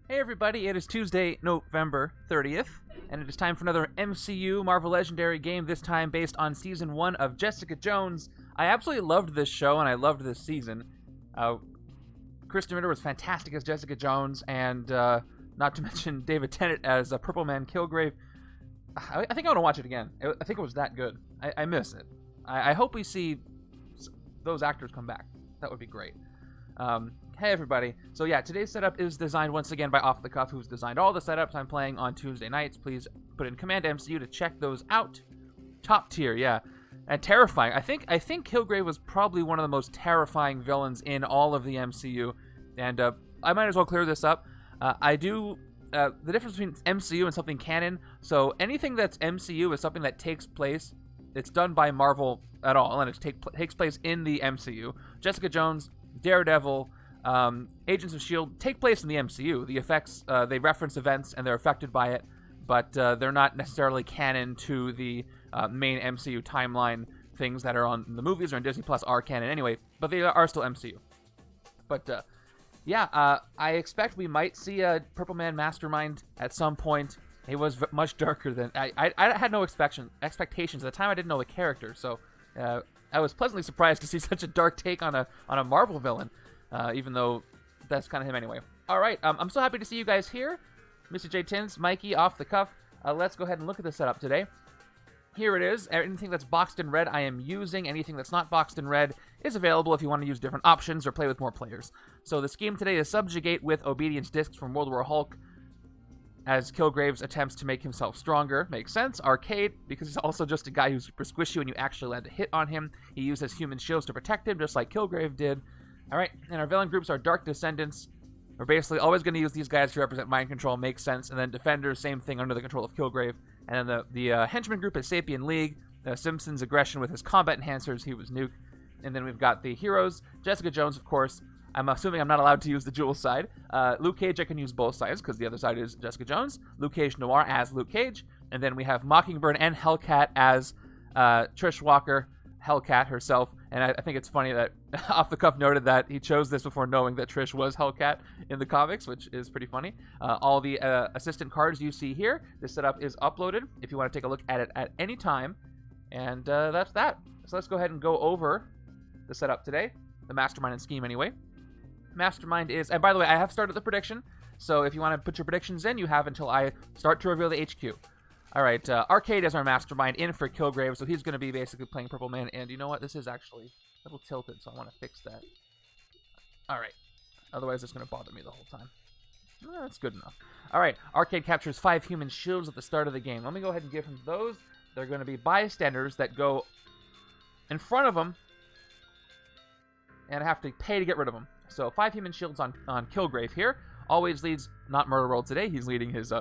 Hey everybody, it is Tuesday, November 30th, and it is time for another MCU Marvel Legendary game, this time based on Season 1 of Jessica Jones. I absolutely loved this show, and I loved this season. Kristen Ritter was fantastic as Jessica Jones, and not to mention David Tennant as Purple Man Kilgrave. I think I want to watch it again. I think it was that good. I miss it. I hope we see those actors come back. That would be great. Hey everybody. So yeah, today's setup is designed once again by Off the Cuff, who's designed all the setups I'm playing on Tuesday nights. Please put in Command MCU to check those out. Top tier, yeah. And terrifying. I think Kilgrave was probably one of the most terrifying villains in all of the MCU. And I might as well clear this up. The difference between MCU and something canon. So anything that's MCU is something that takes place. It's done by Marvel at all, and it takes place in the MCU. Jessica Jones, Daredevil, Agents of S.H.I.E.L.D. take place in the MCU. The effects, they reference events and they're affected by it, but they're not necessarily canon to the main MCU timeline. Things that are on the movies or in Disney Plus are canon anyway, but they are still MCU. But I expect we might see a Purple Man Mastermind at some point. It was much darker than... I had no expectations. At the time, I didn't know the character, so I was pleasantly surprised to see such a dark take on a Marvel villain. Even though that's kind of him anyway. All right, I'm so happy to see you guys here. Mr. J. Tins, Mikey, Off the Cuff. Let's go ahead and look at the setup today. Here it is. Anything that's boxed in red I am using. Anything that's not boxed in red is available if you want to use different options or play with more players. So the scheme today is Subjugate with Obedience Discs from World War Hulk, as Kilgrave's attempts to make himself stronger. Makes sense. Arcade, because he's also just a guy who's super squishy when you actually land a hit on him. He uses human shields to protect him, just like Kilgrave did. Alright, and our villain groups are Dark Descendants. We're basically always going to use these guys to represent mind control, makes sense. And then Defenders, same thing, under the control of Kilgrave. And then the Henchmen group is Sapien League. Simpson's aggression with his combat enhancers, he was Nuke. And then we've got the heroes, Jessica Jones, of course. I'm assuming I'm not allowed to use the Jewel side. Luke Cage, I can use both sides, because the other side is Jessica Jones. Luke Cage Noir as Luke Cage. And then we have Mockingbird and Hellcat as Trish Walker, Hellcat herself. And I think it's funny that Off the Cuff noted that he chose this before knowing that Trish was Hellcat in the comics, which is pretty funny. All the assistant cards you see here, this setup is uploaded if you want to take a look at it at any time. And that's that. So let's go ahead and go over the setup today. The Mastermind and scheme anyway. Mastermind is, and by the way, I have started the prediction. So if you want to put your predictions in, you have until I start to reveal the HQ. All right, Arcade is our Mastermind in for Kilgrave, so he's going to be basically playing Purple Man. And you know what? This is actually a little tilted, so I want to fix that. All right. Otherwise, it's going to bother me the whole time. That's good enough. All right, Arcade captures 5 human shields at the start of the game. Let me go ahead and give him those. They're going to be bystanders that go in front of him, and I have to pay to get rid of them. So 5 human shields on Kilgrave here. Always leads, not Murder World today. He's leading his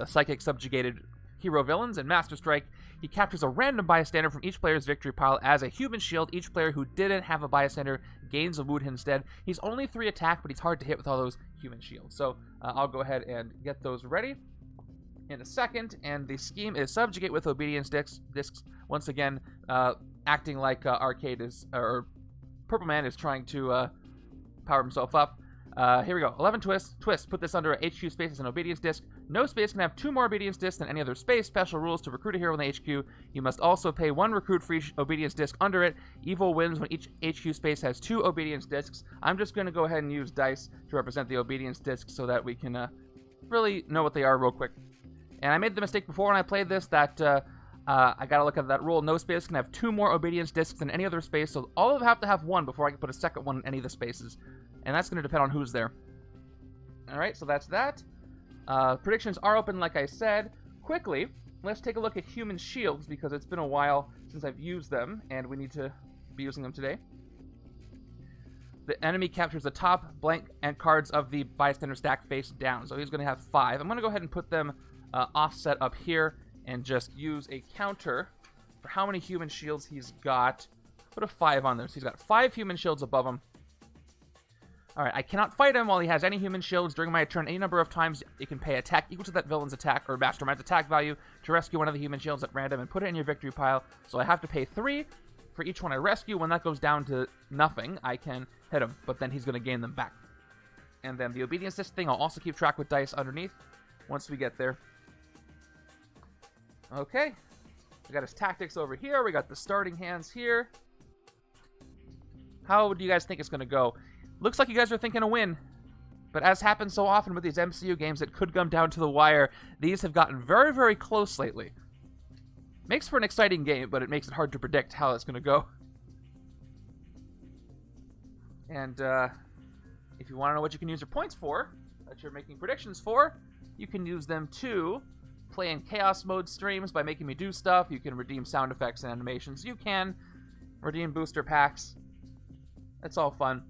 psychic subjugated hero villains. And Master Strike, he captures a random bystander from each player's victory pile as a human shield. Each player who didn't have a bystander gains a wound instead. He's only 3 attack, but he's hard to hit with all those human shields. So I'll go ahead and get those ready in a second. And the scheme is Subjugate with Obedience Discs. Once again, acting like Arcade is, or Purple Man is trying to power himself up. Here we go. 11 twists. Twist. Put this under a HQ space as an obedience disc. No space can have 2 more obedience discs than any other space. Special rules to recruit a hero in the HQ. You must also pay 1 recruit for each obedience disc under it. Evil wins when each HQ space has 2 obedience discs. I'm just going to go ahead and use dice to represent the obedience discs so that we can really know what they are real quick. And I made the mistake before when I played this that I got to look at that rule. No space can have 2 more obedience discs than any other space. So all of them have to have 1 before I can put a second one in any of the spaces. And that's going to depend on who's there. Alright, so that's that. Predictions are open, like I said. Quickly, let's take a look at human shields, because it's been a while since I've used them, and we need to be using them today. The enemy captures the top blank and cards of the bystander stack face down, so he's going to have 5. I'm going to go ahead and put them offset up here, and just use a counter for how many human shields he's got. Put a 5 on there, so he's got 5 human shields above him. Alright, I cannot fight him while he has any human shields. During my turn, any number of times you can pay attack equal to that villain's attack or Mastermind's attack value to rescue one of the human shields at random and put it in your victory pile. So I have to pay 3 for each one I rescue. When that goes down to nothing, I can hit him, but then he's going to gain them back. And then the obedience list thing, I'll also keep track with dice underneath once we get there. Okay. We got his tactics over here. We got the starting hands here. How do you guys think it's going to go? Looks like you guys are thinking a win. But as happens so often with these MCU games, it could come down to the wire. These have gotten very, very close lately. Makes for an exciting game, but it makes it hard to predict how it's going to go. And if you want to know what you can use your points for, that you're making predictions for, you can use them to play in chaos mode streams by making me do stuff. You can redeem sound effects and animations. You can redeem booster packs. It's all fun.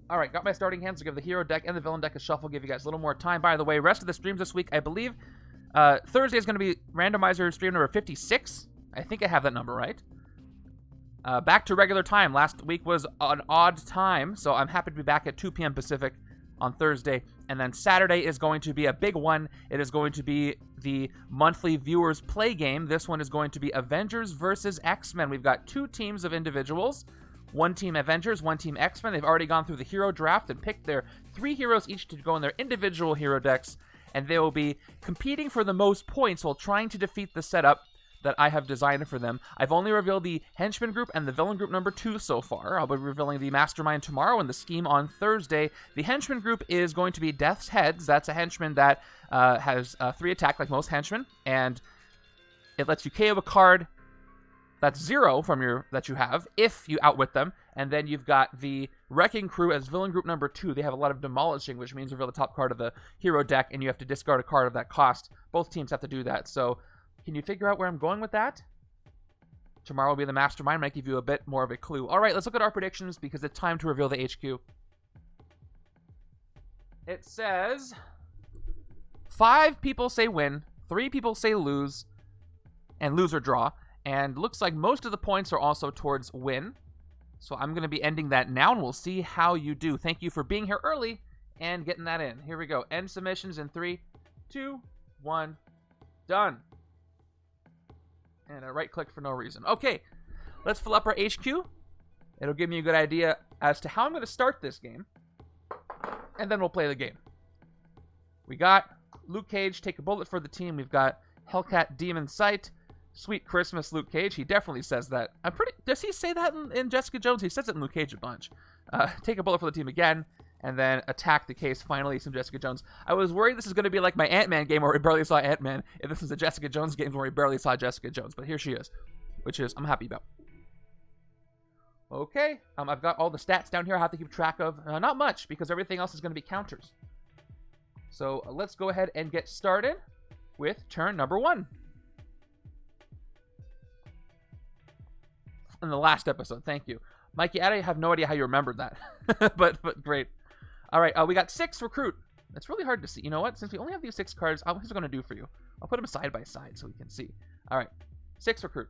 All right, got my starting hands to give the hero deck and the villain deck a shuffle, give you guys a little more time. By the way, rest of the streams this week, I believe Thursday is going to be randomizer stream number 56. I think I have that number right. Back to regular time. Last week was an odd time, so I'm happy to be back at 2 p.m. Pacific on Thursday. And then Saturday is going to be a big one. It is going to be the monthly viewers play game. This one is going to be Avengers versus X-Men. We've got 2 teams of individuals. One team Avengers, one team X-Men. They've already gone through the hero draft and picked their 3 heroes each to go in their individual hero decks. And they will be competing for the most points while trying to defeat the setup that I have designed for them. I've only revealed the Henchmen group and the villain group number 2 so far. I'll be revealing the Mastermind tomorrow and the scheme on Thursday. The Henchmen group is going to be Death's Heads. That's a henchman that has 3 attack like most henchmen, and it lets you KO a card that's 0 from that you have if you outwit them. And then you've got the Wrecking Crew as villain group number 2. They have a lot of demolishing, which means reveal the top card of the hero deck, and you have to discard a card of that cost. Both teams have to do that. So can you figure out where I'm going with that? Tomorrow will be the Mastermind. Might give you a bit more of a clue. All right, let's look at our predictions because it's time to reveal the HQ. It says 5 people say win, 3 people say lose, and lose or draw. And looks like most of the points are also towards win. So I'm going to be ending that now, and we'll see how you do. Thank you for being here early and getting that in. Here we go. End submissions in 3, 2, 1, done. And a right click for no reason. Okay, let's fill up our HQ. It'll give me a good idea as to how I'm going to start this game. And then we'll play the game. We got Luke Cage, take a bullet for the team. We've got Hellcat, Demon Sight. Sweet Christmas, Luke Cage. He definitely says that. Does he say that in Jessica Jones? He says it in Luke Cage a bunch. Take a bullet for the team again. And then attack the case. Finally, some Jessica Jones. I was worried this is going to be like my Ant-Man game where we barely saw Ant-Man. If this is a Jessica Jones game where we barely saw Jessica Jones. But here she is. Which is, I'm happy about. Okay. I've got all the stats down here I have to keep track of. Not much, because everything else is going to be counters. So let's go ahead and get started with turn number 1. In the last episode, thank you. Mikey, I have no idea how you remembered that. but great. All right, we got 6 recruit. That's really hard to see. You know what? Since we only have these 6 cards, what's it going to do for you? I'll put them side by side so we can see. All right, 6 recruit.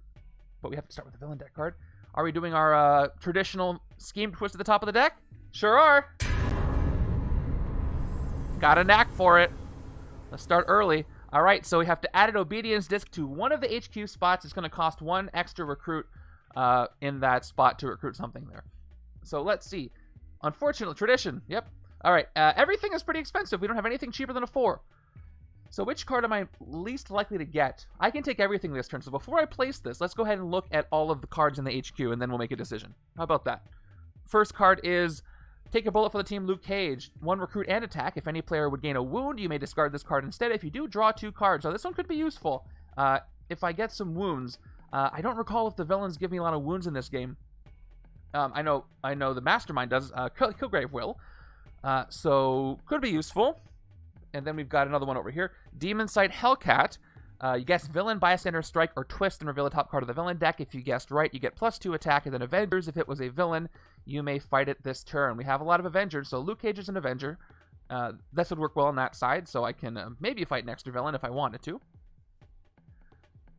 But we have to start with the villain deck card. Are we doing our traditional scheme twist at the top of the deck? Sure are. Got a knack for it. Let's start early. All right, so we have to add an obedience disc to one of the HQ spots. It's going to cost 1 extra recruit in that spot to recruit something there. So let's see. Unfortunately, tradition. Yep. All right. Everything is pretty expensive. We don't have anything cheaper than a 4. So which card am I least likely to get? I can take everything this turn. So before I place this, let's go ahead and look at all of the cards in the HQ, and then we'll make a decision. How about that? First card is take a bullet for the team, Luke Cage. 1 recruit and attack. If any player would gain a wound, you may discard this card instead. If you do, draw 2 cards. So this one could be useful. If I get some wounds, I don't recall if the villains give me a lot of wounds in this game. I know the Mastermind does. Kilgrave will. So could be useful. And then we've got another one over here. Demon Sight, Hellcat. You guess villain, bystander, strike, or twist, and reveal the top card of the villain deck. If you guessed right, you get +2 attack. And then Avengers, if it was a villain, you may fight it this turn. We have a lot of Avengers, so Luke Cage is an Avenger. This would work well on that side, so I can maybe fight an extra villain if I wanted to.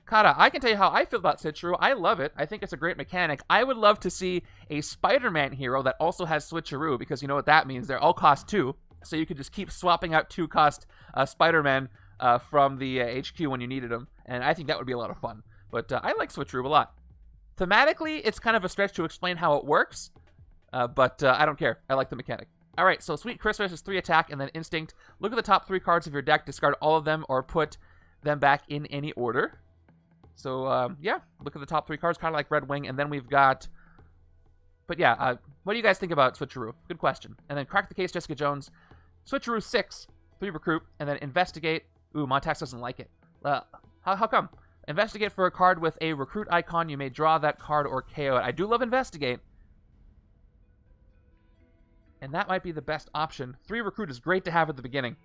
Kata, I can tell you how I feel about Switcheroo. I love it. I think it's a great mechanic. I would love to see a Spider-Man hero that also has Switcheroo, because you know what that means. They're all cost 2, so you could just keep swapping out 2-cost Spider-Man from the HQ when you needed them, and I think that would be a lot of fun. But I like Switcheroo a lot. Thematically, it's kind of a stretch to explain how it works, but I don't care. I like the mechanic. All right, so Sweet Christmas is 3 attack and then Instinct. Look at the top 3 cards of your deck, discard all of them, or put them back in any order. So, yeah, look at the top 3 cards, kind of like Red Wing, and then we've got... But yeah, what do you guys think about Switcheroo? Good question. And then Crack the Case, Jessica Jones. Switcheroo 6, 3 Recruit, and then Investigate. Ooh, Montax doesn't like it. How come? Investigate for a card with a Recruit icon. You may draw that card or KO it. I do love Investigate. And that might be the best option. 3 Recruit is great to have at the beginning.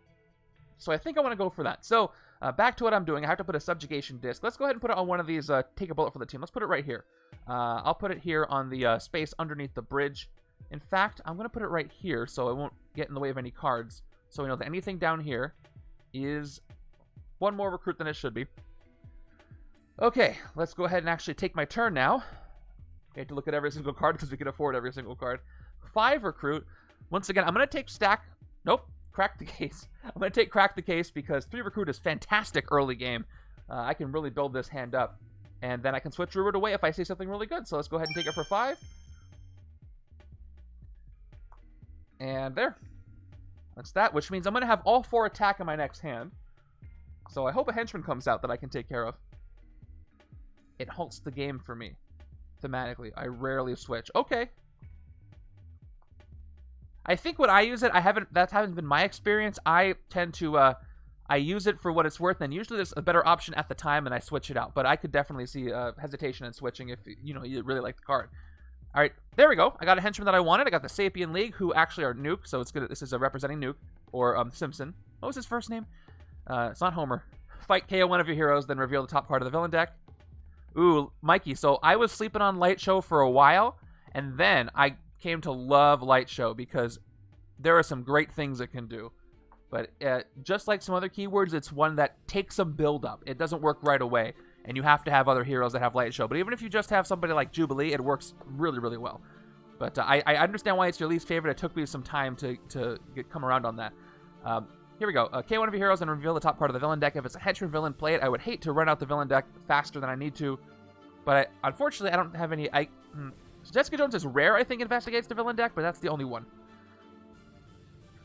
So I think I want to go for that. So, back to what I'm doing. I have to put a Subjugation disc. Let's go ahead and put it on one of these, Take a Bullet for the Team. Let's put it right here. I'll put it here on the space underneath the bridge. In fact, I'm going to put it right here so it won't get in the way of any cards. So we know that anything down here is one more Recruit than it should be. Okay, let's go ahead and actually take my turn now. I hate to look at every single card because we can afford every single card. 5 Recruit. Once again, I'm going to take Stack. Nope. Crack the Case. I'm going to take Crack the Case because 3 Recruit is fantastic early game. I can really build this hand up. And then I can switch it away if I see something really good. So let's go ahead and take it for 5. And there. That's that, which means I'm going to have all 4 attack in my next hand. So I hope a Henchman comes out that I can take care of. It halts the game for me. Thematically, I rarely switch. Okay. I think when I use it, that hasn't been my experience. I tend to, I use it for what it's worth, and usually there's a better option at the time, and I switch it out. But I could definitely see hesitation in switching if, you know, you really like the card. All right, there we go. I got a henchman that I wanted. I got the Sapien League, who actually are Nuke, so it's good. This is a representing Nuke, or Simpson. What was his first name? It's not Homer. Fight, KO one of your heroes, then reveal the top card of the villain deck. Ooh, Mikey. So I was sleeping on Light Show for a while, and then I came to love Light Show because there are some great things it can do. But just like some other keywords, it's one that takes some build-up. It doesn't work right away, and you have to have other heroes that have Light Show. But even if you just have somebody like Jubilee, it works really, really well. But I understand why it's your least favorite. It took me some time to come around on that. Here we go. K one of your heroes and reveal the top part of the villain deck. If it's a henchman villain, play it. I would hate to run out the villain deck faster than I need to. But unfortunately, I don't have any... So Jessica Jones is rare, I think, investigates the villain deck, but that's the only one.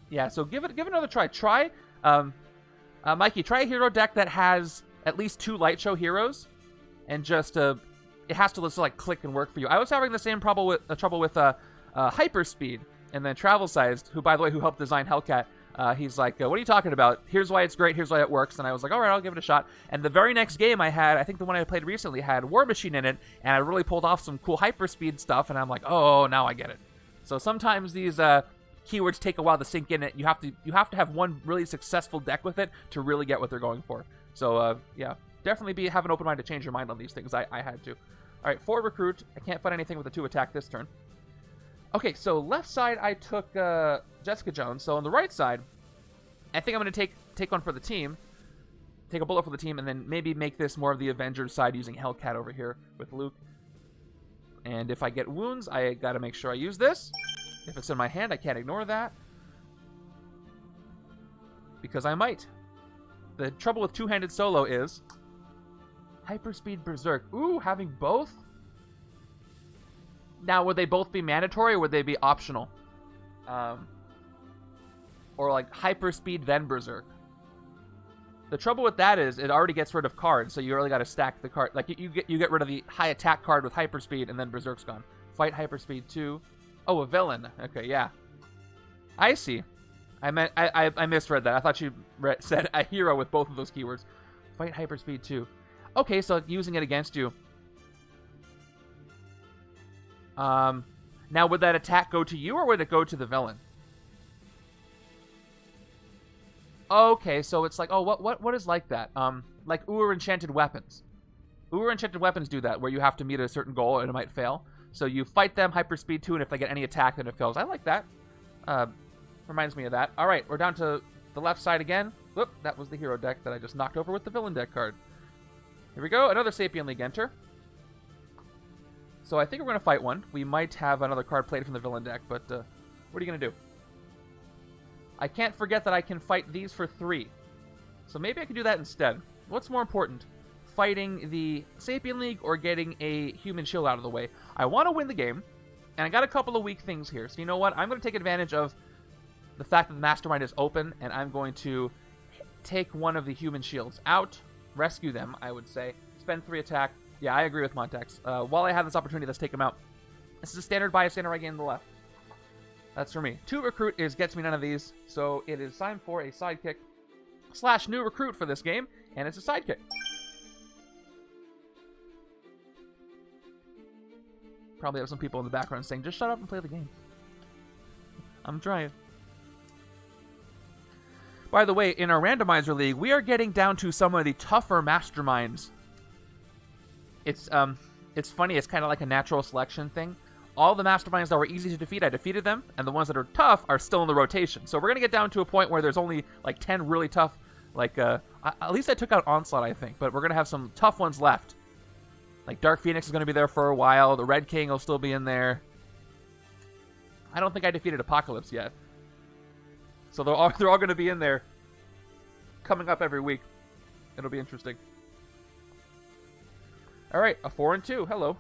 Yeah, so give it another try. Try, Mikey, try a hero deck that has at least 2 Light Show heroes, and just it has to just like click and work for you. I was having the same trouble with Hyperspeed, and then Travel Sized, who by the way helped design Hellcat. He's like, what are you talking about? Here's why it's great. Here's why it works. And I was like, all right, I'll give it a shot. And the very next game I had, I think the one I played recently had War Machine in it, and I really pulled off some cool Hyperspeed stuff. And I'm like, oh, now I get it. So sometimes these keywords take a while to sink in. You have to have one really successful deck with it to really get what they're going for. So yeah, definitely have an open mind to change your mind on these things. I had to. All right, 4 Recruit. I can't find anything with a 2 attack this turn. Okay, so left side I took Jessica Jones. So on the right side, I think I'm going to take one for the team. Take a bullet for the team, and then maybe make this more of the Avengers side using Hellcat over here with Luke. And if I get wounds, I got to make sure I use this. If it's in my hand, I can't ignore that. Because I might. The trouble with two-handed solo is Hyperspeed Berserk. Ooh, having both? Now, would they both be mandatory, or would they be optional? Or like Hyperspeed then Berserk. The trouble with that is it already gets rid of cards, so you really got to stack the card. Like you get rid of the high attack card with Hyperspeed, and then Berserk's gone. Fight Hyperspeed 2. Oh, a villain. Okay, yeah. I see. I misread that. I thought you said a hero with both of those keywords. Fight Hyperspeed 2. Okay, so using it against you. Now, would that attack go to you, or would it go to the villain? Okay, so it's like, oh, what is like that? Like Ur Enchanted Weapons. Ur Enchanted Weapons do that, where you have to meet a certain goal and it might fail. So you fight them, Hyperspeed 2, and if they get any attack, then it fails. I like that. Reminds me of that. All right, we're down to the left side again. Whoop, that was the hero deck that I just knocked over with the villain deck card. Here we go, another Sapien League enter. So I think we're going to fight one. We might have another card played from the villain deck, but what are you going to do? I can't forget that I can fight these for 3. So maybe I can do that instead. What's more important? Fighting the Sapien League or getting a human shield out of the way? I want to win the game, and I got a couple of weak things here. So you know what? I'm going to take advantage of the fact that the Mastermind is open, and I'm going to take one of the human shields out, rescue them, I would say. Spend 3 attack. Yeah, I agree with Montex. While I have this opportunity, let's take them out. This is a standard buy, a standard right gain on the left. That's for me. 2 recruit gets me none of these, so it is time for a sidekick / new recruit for this game, and it's a sidekick. Probably have some people in the background saying, just shut up and play the game. I'm trying. By the way, in our randomizer league, we are getting down to some of the tougher masterminds. It's funny, it's kind of like a natural selection thing. All the masterminds that were easy to defeat, I defeated them, and the ones that are tough are still in the rotation. So we're going to get down to a point where there's only like 10 really tough, like, at least I took out Onslaught, I think, but we're going to have some tough ones left. Like, Dark Phoenix is going to be there for a while. The Red King will still be in there. I don't think I defeated Apocalypse yet. So they're all going to be in there coming up every week. It'll be interesting. All right, a 4 and 2. Hello.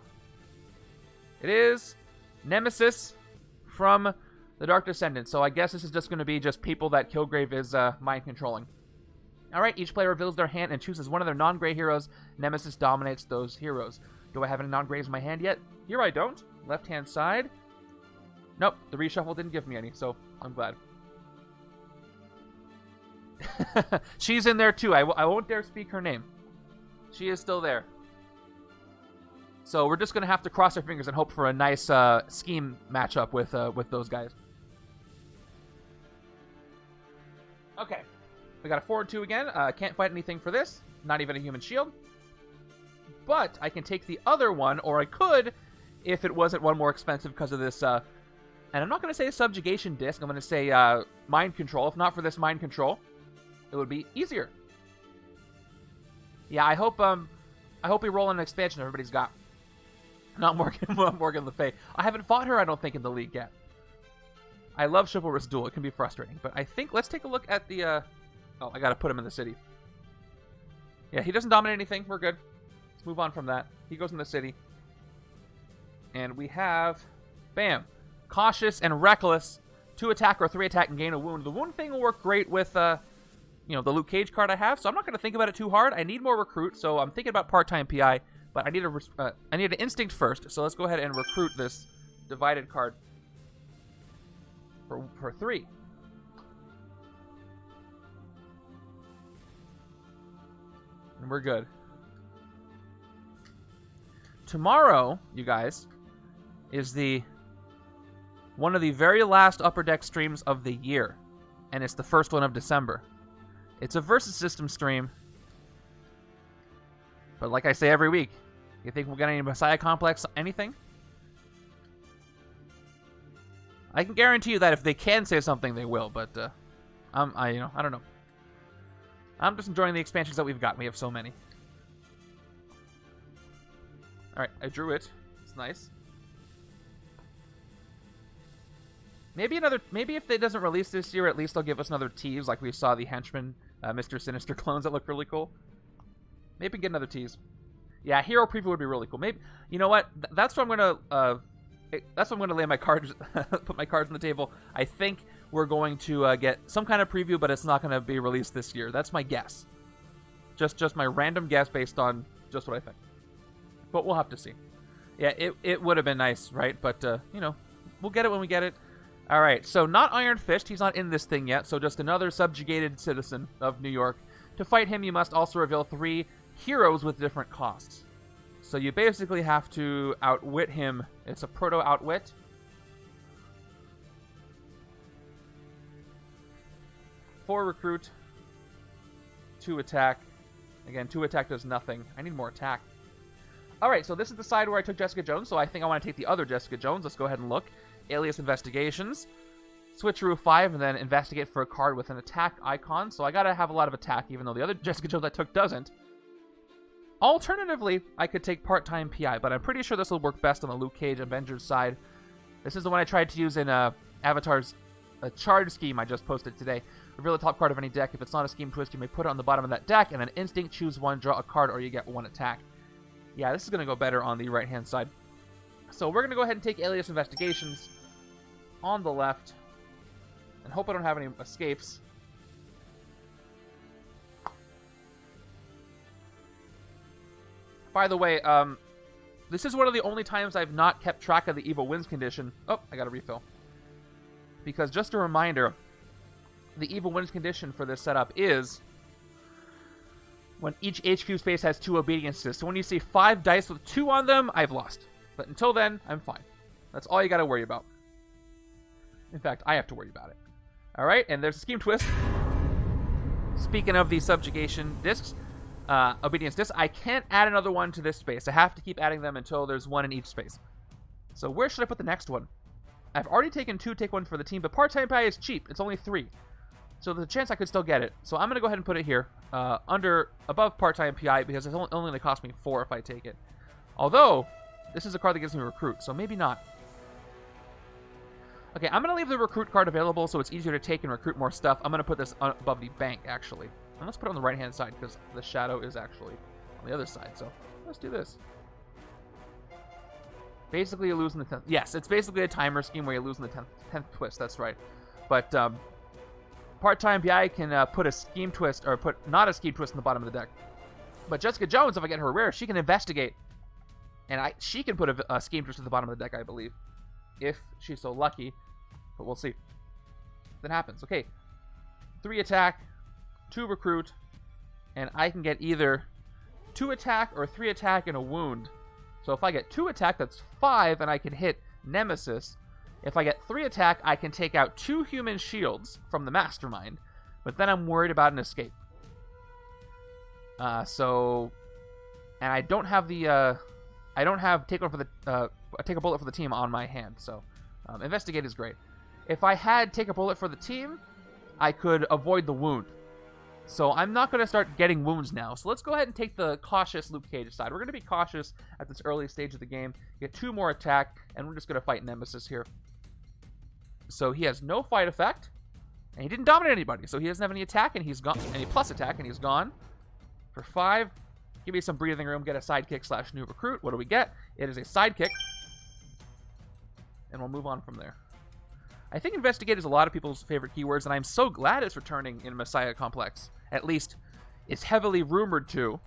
It is Nemesis from the Dark Descendants. So I guess this is just going to be just people that Kilgrave is mind controlling. All right, each player reveals their hand and chooses one of their non-gray heroes. Nemesis dominates those heroes. Do I have any non-grays in my hand yet? Here I don't. Left-hand side. Nope, the reshuffle didn't give me any, so I'm glad. She's in there too. I won't dare speak her name. She is still there. So we're just going to have to cross our fingers and hope for a nice scheme matchup with those guys. Okay. We got a 4 and 2 again. Can't fight anything for this. Not even a human shield. But I can take the other one, or I could if it wasn't one more expensive because of this. And I'm not going to say a subjugation disc. I'm going to say mind control. If not for this mind control, it would be easier. Yeah, I hope we roll an expansion everybody's got. Not Morgan Le Fay. I haven't fought her, I don't think, in the league yet. I love Chivalrous Duel. It can be frustrating. But I think, let's take a look at the... Oh, I gotta put him in the city. Yeah, he doesn't dominate anything. We're good. Let's move on from that. He goes in the city. And we have... Bam. Cautious and Reckless. 2 attack or 3 attack and gain a wound. The wound thing will work great with, the Luke Cage card I have. So I'm not going to think about it too hard. I need more recruit, so I'm thinking about part-time PI. But I need an instinct first. So let's go ahead and recruit this divided card for 3. And we're good. Tomorrow, you guys, is one of the very last Upper Deck streams of the year. And it's the first one of December. It's a versus system stream. But like I say every week, you think we'll get any Messiah Complex, anything? I can guarantee you that if they can say something, they will. But I don't know. I'm just enjoying the expansions that we've got. We have so many. All right, I drew it. It's nice. Maybe if it doesn't release this year, at least they'll give us another tease, like we saw the Henchmen, Mr. Sinister clones that look really cool. Maybe get another tease. Yeah, hero preview would be really cool. Maybe, you know what? That's what I'm gonna lay my cards, put my cards on the table. I think we're going to get some kind of preview, but it's not going to be released this year. That's my guess. Just my random guess based on just what I think. But we'll have to see. Yeah, it would have been nice, right? But we'll get it when we get it. All right, so not Iron Fist. He's not in this thing yet. So just another subjugated citizen of New York. To fight him, you must also reveal 3 heroes with different costs. So you basically have to outwit him. It's a proto-outwit. Four recruit. 2 attack. Again, 2 attack does nothing. I need more attack. Alright, so this is the side where I took Jessica Jones, so I think I want to take the other Jessica Jones. Let's go ahead and look. Alias Investigations. Switcheroo 5, and then investigate for a card with an attack icon. So I gotta have a lot of attack, even though the other Jessica Jones I took doesn't. Alternatively, I could take part-time PI, but I'm pretty sure this will work best on the Luke Cage Avengers side. This is the one I tried to use in Avatar's charge scheme I just posted today. Reveal the top card of any deck. If it's not a scheme twist, you may put it on the bottom of that deck, and then instinct, choose 1, draw a card, or you get 1 attack. Yeah, this is going to go better on the right-hand side. So we're going to go ahead and take Alias Investigations on the left. And hope I don't have any escapes. By the way, this is one of the only times I've not kept track of the evil wins condition. Oh, I got a refill. Because just a reminder, the evil wins condition for this setup is when each HQ space has 2 obediences. So when you see 5 dice with 2 on them, I've lost. But until then, I'm fine. That's all you got to worry about. In fact, I have to worry about it. All right, and there's a scheme twist. Speaking of the subjugation discs, obedience discs, I can't add another one to this space. I have to keep adding them until there's 1 in each space. So where should I put the next one? I've already taken 2, take 1 for the team, but part-time PI is cheap. It's only 3. So there's a chance I could still get it. So I'm going to go ahead and put it here, above part-time PI, because it's only going to cost me 4 if I take it. Although, this is a card that gives me recruit, so maybe not. Okay, I'm going to leave the recruit card available so it's easier to take and recruit more stuff. I'm going to put this above the bank, actually. And let's put it on the right-hand side, because the shadow is actually on the other side. So let's do this. Basically, you're losing the 10th. Yes, it's basically a timer scheme where you're losing the 10th twist. That's right. But part-time PI can put a scheme twist, or put not a scheme twist in the bottom of the deck. But Jessica Jones, if I get her rare, she can investigate. And she can put a scheme twist at the bottom of the deck, I believe. If she's so lucky. But we'll see. That happens. Okay. 3 attack, 2 recruit, and I can get either 2 attack or 3 attack and a wound. So if I get 2 attack, that's 5, and I can hit Nemesis. If I get 3 attack, I can take out 2 human shields from the Mastermind, but then I'm worried about an escape. And I don't have the, I don't have take a bullet for the team on my hand, so investigate is great. If I had take a bullet for the team, I could avoid the wound. So I'm not going to start getting wounds now. So let's go ahead and take the cautious Luke Cage side. We're going to be cautious at this early stage of the game. Get 2 more attack, and we're just going to fight Nemesis here. So he has no fight effect, and he didn't dominate anybody. So he doesn't have any attack, and he's gone. Any plus attack, and he's gone. For 5, give me some breathing room. Get a sidekick / new recruit. What do we get? It is a sidekick, and we'll move on from there. I think investigate is a lot of people's favorite keywords, and I'm so glad it's returning in Messiah Complex. At least, it's heavily rumored to.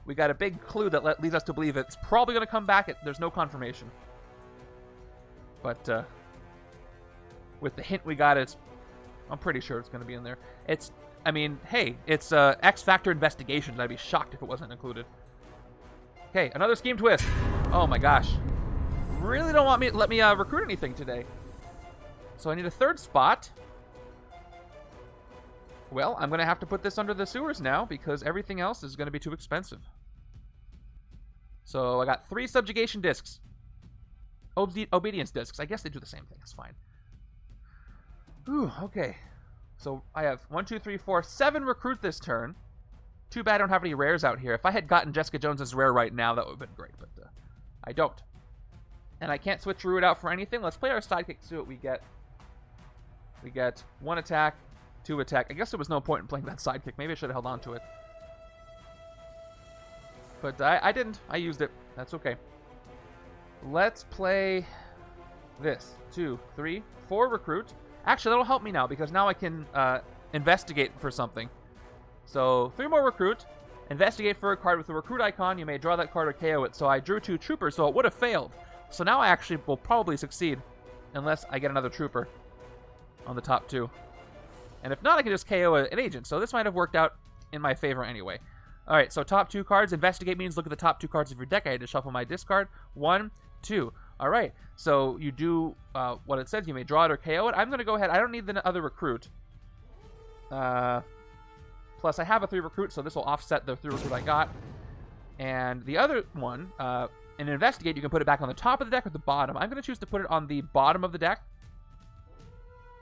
We got a big clue that leads us to believe it's probably going to come back. There's no confirmation. But with the hint we got, I'm pretty sure it's going to be in there. I mean, hey, it's X Factor Investigations. I'd be shocked if it wasn't included. Okay, another scheme twist. Oh my gosh. Really don't want me let me recruit anything today. So I need a 3rd spot. Well, I'm going to have to put this under the sewers now because everything else is going to be too expensive. So I got 3 subjugation discs. Obedience discs. I guess they do the same thing. It's fine. Ooh, okay. So I have 1, 2, 3, 4, 7 recruit this turn. Too bad I don't have any rares out here. If I had gotten Jessica Jones's rare right now, that would have been great, but I don't. And I can't switch Rude out for anything. Let's play our sidekick to see what we get. We get 1 attack, 2 attack. I guess there was no point in playing that sidekick. Maybe I should have held on to it. But I didn't. I used it. That's okay. Let's play this. 2, 3, 4 recruit. Actually, that'll help me now because now I can investigate for something. So 3 more recruit. Investigate for a card with the recruit icon. You may draw that card or KO it. So I drew 2 troopers, so it would have failed. So now I actually will probably succeed unless I get another trooper on the top 2. And if not, I can just KO an agent. So this might have worked out in my favor anyway. All right, so top 2 cards. Investigate means look at the top 2 cards of your deck. I had to shuffle my discard. 1, 2. All right, so you do what it says. You may draw it or KO it. I'm going to go ahead. I don't need the other recruit. Plus, I have a 3 recruit, so this will offset the 3 recruit I got. And the other one, in Investigate, you can put it back on the top of the deck or the bottom. I'm going to choose to put it on the bottom of the deck.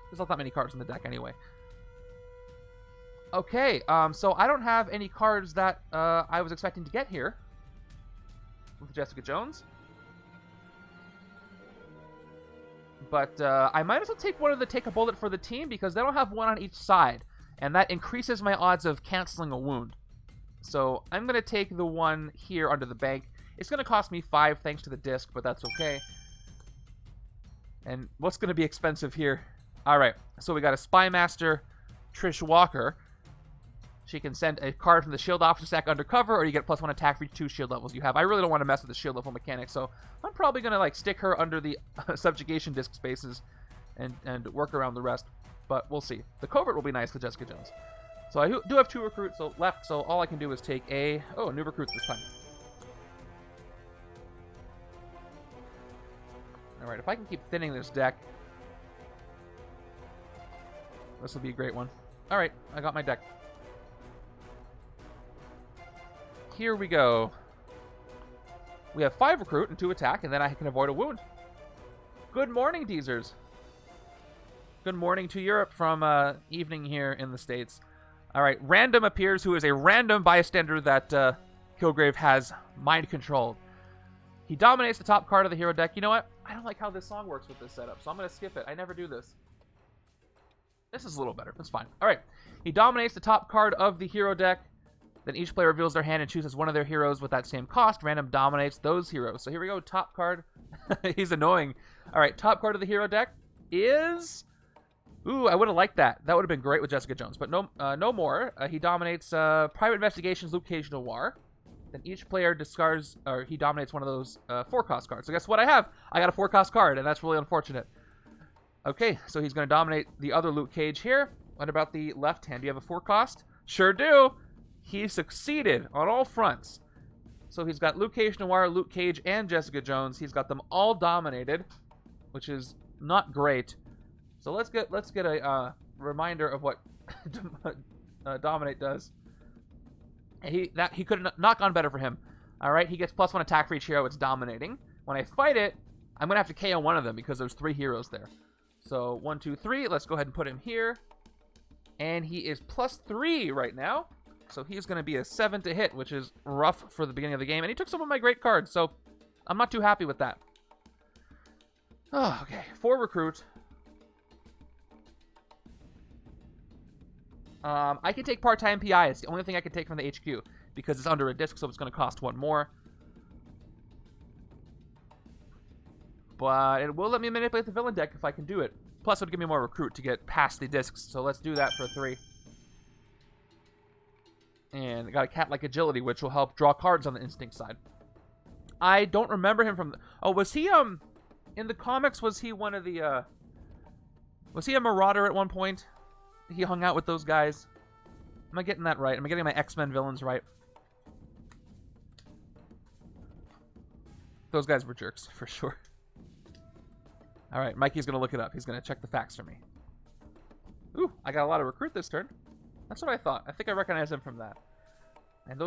There's not that many cards in the deck anyway. Okay, so I don't have any cards that I was expecting to get here with Jessica Jones. But I might as well take one of the take a bullet for the team because they don't have 1 on each side. And that increases my odds of canceling a wound. So I'm going to take the one here under the bank. It's going to cost me 5 thanks to the disc, but that's okay. And what's going to be expensive here? All right, so we got a Spy Master, Trish Walker. She can send a card from the shield option stack undercover, or you get +1 attack for each 2 shield levels you have. I really don't want to mess with the shield level mechanic, so I'm probably going to like stick her under the subjugation disc spaces and work around the rest, but we'll see. The covert will be nice with Jessica Jones. So I do have 2 recruits left, so all I can do is take a new recruits this time. All right, if I can keep thinning this deck, this will be a great one. All right, I got my deck. Here we go. We have 5 recruit and 2 attack, and then I can avoid a wound. Good morning, Deezers. Good morning to Europe from evening here in the States. All right, Random appears, who is a random bystander that Kilgrave has mind controlled. He dominates the top card of the hero deck. You know what? I don't like how this song works with this setup, so I'm going to skip it. I never do this. This is a little better. That's fine. All right. He dominates the top card of the hero deck. Then each player reveals their hand and chooses one of their heroes with that same cost. Random dominates those heroes. So here we go. Top card. He's annoying. All right. Top card of the hero deck is... Ooh, I would have liked that. That would have been great with Jessica Jones. But no more. He dominates Private Investigations, Luke Cage, Noir. Then each player discards... Or he dominates one of those 4-cost cards. So guess what I have? I got a 4-cost card, and that's really unfortunate. Okay, so he's going to dominate the other Luke Cage here. What about the left hand? Do you have a 4-cost? Sure do. He succeeded on all fronts. So he's got Luke Cage, Noir, Luke Cage, and Jessica Jones. He's got them all dominated, which is not great. So let's get a reminder of what dominate does. He could have not gone better for him. All right, he gets +1 attack for each hero it's dominating. When I fight it, I'm gonna have to KO one of them because there's 3 heroes there. So 1, 2, 3. Let's go ahead and put him here, and he is +3 right now. So he's going to be a 7 to hit, which is rough for the beginning of the game. And he took some of my great cards, so I'm not too happy with that. Oh, okay. 4 recruit. I can take part-time PI. It's the only thing I can take from the HQ because it's under a disc, so it's going to cost 1 more. But it will let me manipulate the villain deck if I can do it. Plus, it would give me more recruit to get past the discs, so let's do that for 3. And I got a cat-like agility, which will help draw cards on the instinct side. I don't remember him from... Oh, was he, in the comics, was he one of the, Was he a marauder at one point? He hung out with those guys? Am I getting that right? Am I getting my X-Men villains right? Those guys were jerks, for sure. Alright, Mikey's going to look it up. He's going to check the facts for me. Ooh, I got a lot of recruit this turn. That's what I thought. I think I recognize him from that. And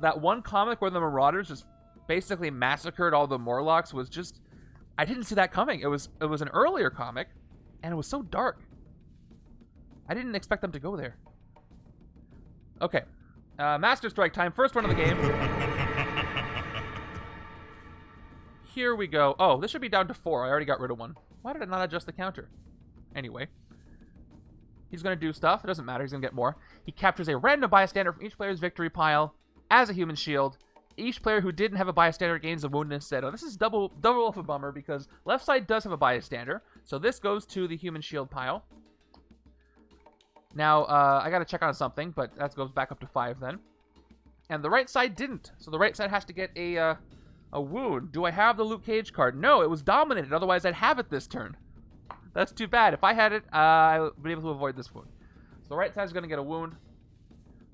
that one comic where the Marauders just basically massacred all the Morlocks was just... I didn't see that coming. It was an earlier comic, and it was so dark. I didn't expect them to go there. Okay. Master Strike time. First run of the game. Here we go. Oh, this should be down to 4. I already got rid of 1. Why did it not adjust the counter? Anyway. He's going to do stuff. It doesn't matter. He's going to get more. He captures a random bystander from each player's victory pile as a human shield. Each player who didn't have a bystander gains a wound instead. Oh, this is double of a bummer because left side does have a bystander. So this goes to the human shield pile. Now, I got to check on something, but that goes back up to 5 then. And the right side didn't. So the right side has to get a wound. Do I have the Luke Cage card? No, it was dominated. Otherwise, I'd have it this turn. That's too bad. If I had it, I would be able to avoid this wound. So the right side is going to get a wound.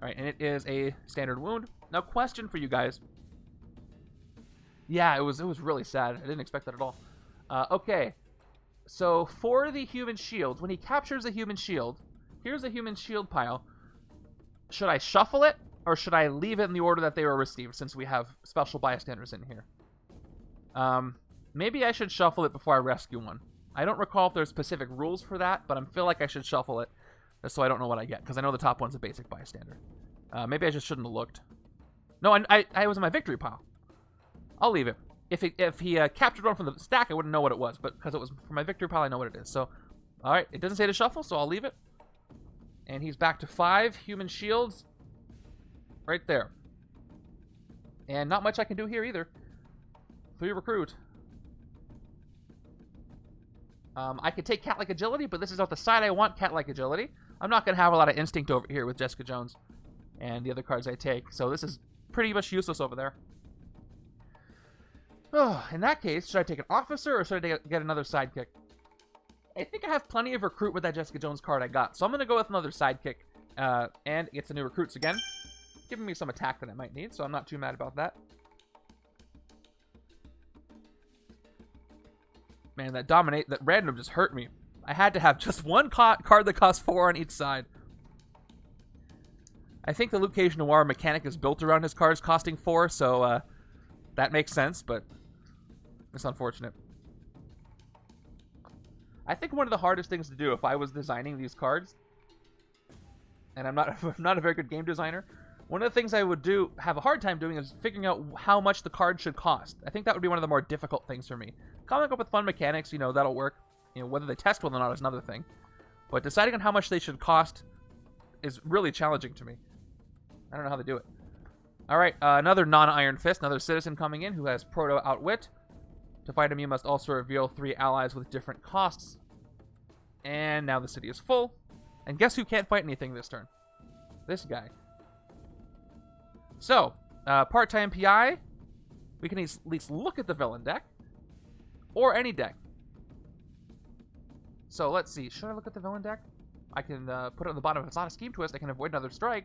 All right, and it is a standard wound. Now, question for you guys. Yeah, it was really sad. I didn't expect that at all. Okay, so for the human shield, when he captures a human shield, here's a human shield pile. Should I shuffle it, or should I leave it in the order that they were received, since we have special bystanders in here? Maybe I should shuffle it before I rescue one. I don't recall if there's specific rules for that, but I feel like I should shuffle it just so I don't know what I get, because I know the top one's a basic bystander. Maybe I just shouldn't have looked. No, I was in my victory pile. I'll leave it. If he captured one from the stack, I wouldn't know what it was, but because it was from my victory pile, I know what it is. So, all right, it doesn't say to shuffle, so I'll leave it. And he's back to 5 human shields right there. And not much I can do here either. 3 recruit. I could take cat-like agility, but this is not the side I want cat-like agility. I'm not going to have a lot of instinct over here with Jessica Jones and the other cards I take, so this is pretty much useless over there. Oh, in that case, should I take an officer or should I get another sidekick? I think I have plenty of recruit with that Jessica Jones card I got, so I'm going to go with another sidekick. And it gets the new recruits again, giving me some attack that I might need, so I'm not too mad about that. Man, that random just hurt me. I had to have just one card that costs 4 on each side. I think the Luke Cage Noir mechanic is built around his cards costing 4, so that makes sense, but it's unfortunate. I think one of the hardest things to do if I was designing these cards, and I'm not a very good game designer, one of the things I would have a hard time doing is figuring out how much the card should cost. I think that would be one of the more difficult things for me. Coming up with fun mechanics, that'll work. Whether they test well or not is another thing. But deciding on how much they should cost is really challenging to me. I don't know how they do it. All right, another non-Iron Fist, another citizen coming in who has Proto Outwit. To fight him, you must also reveal 3 allies with different costs. And now the city is full. And guess who can't fight anything this turn? This guy. So, part-time PI. We can at least look at the villain deck. Or any deck. So, let's see. Should I look at the villain deck? I can put it on the bottom. If it's not a Scheme Twist, I can avoid another strike.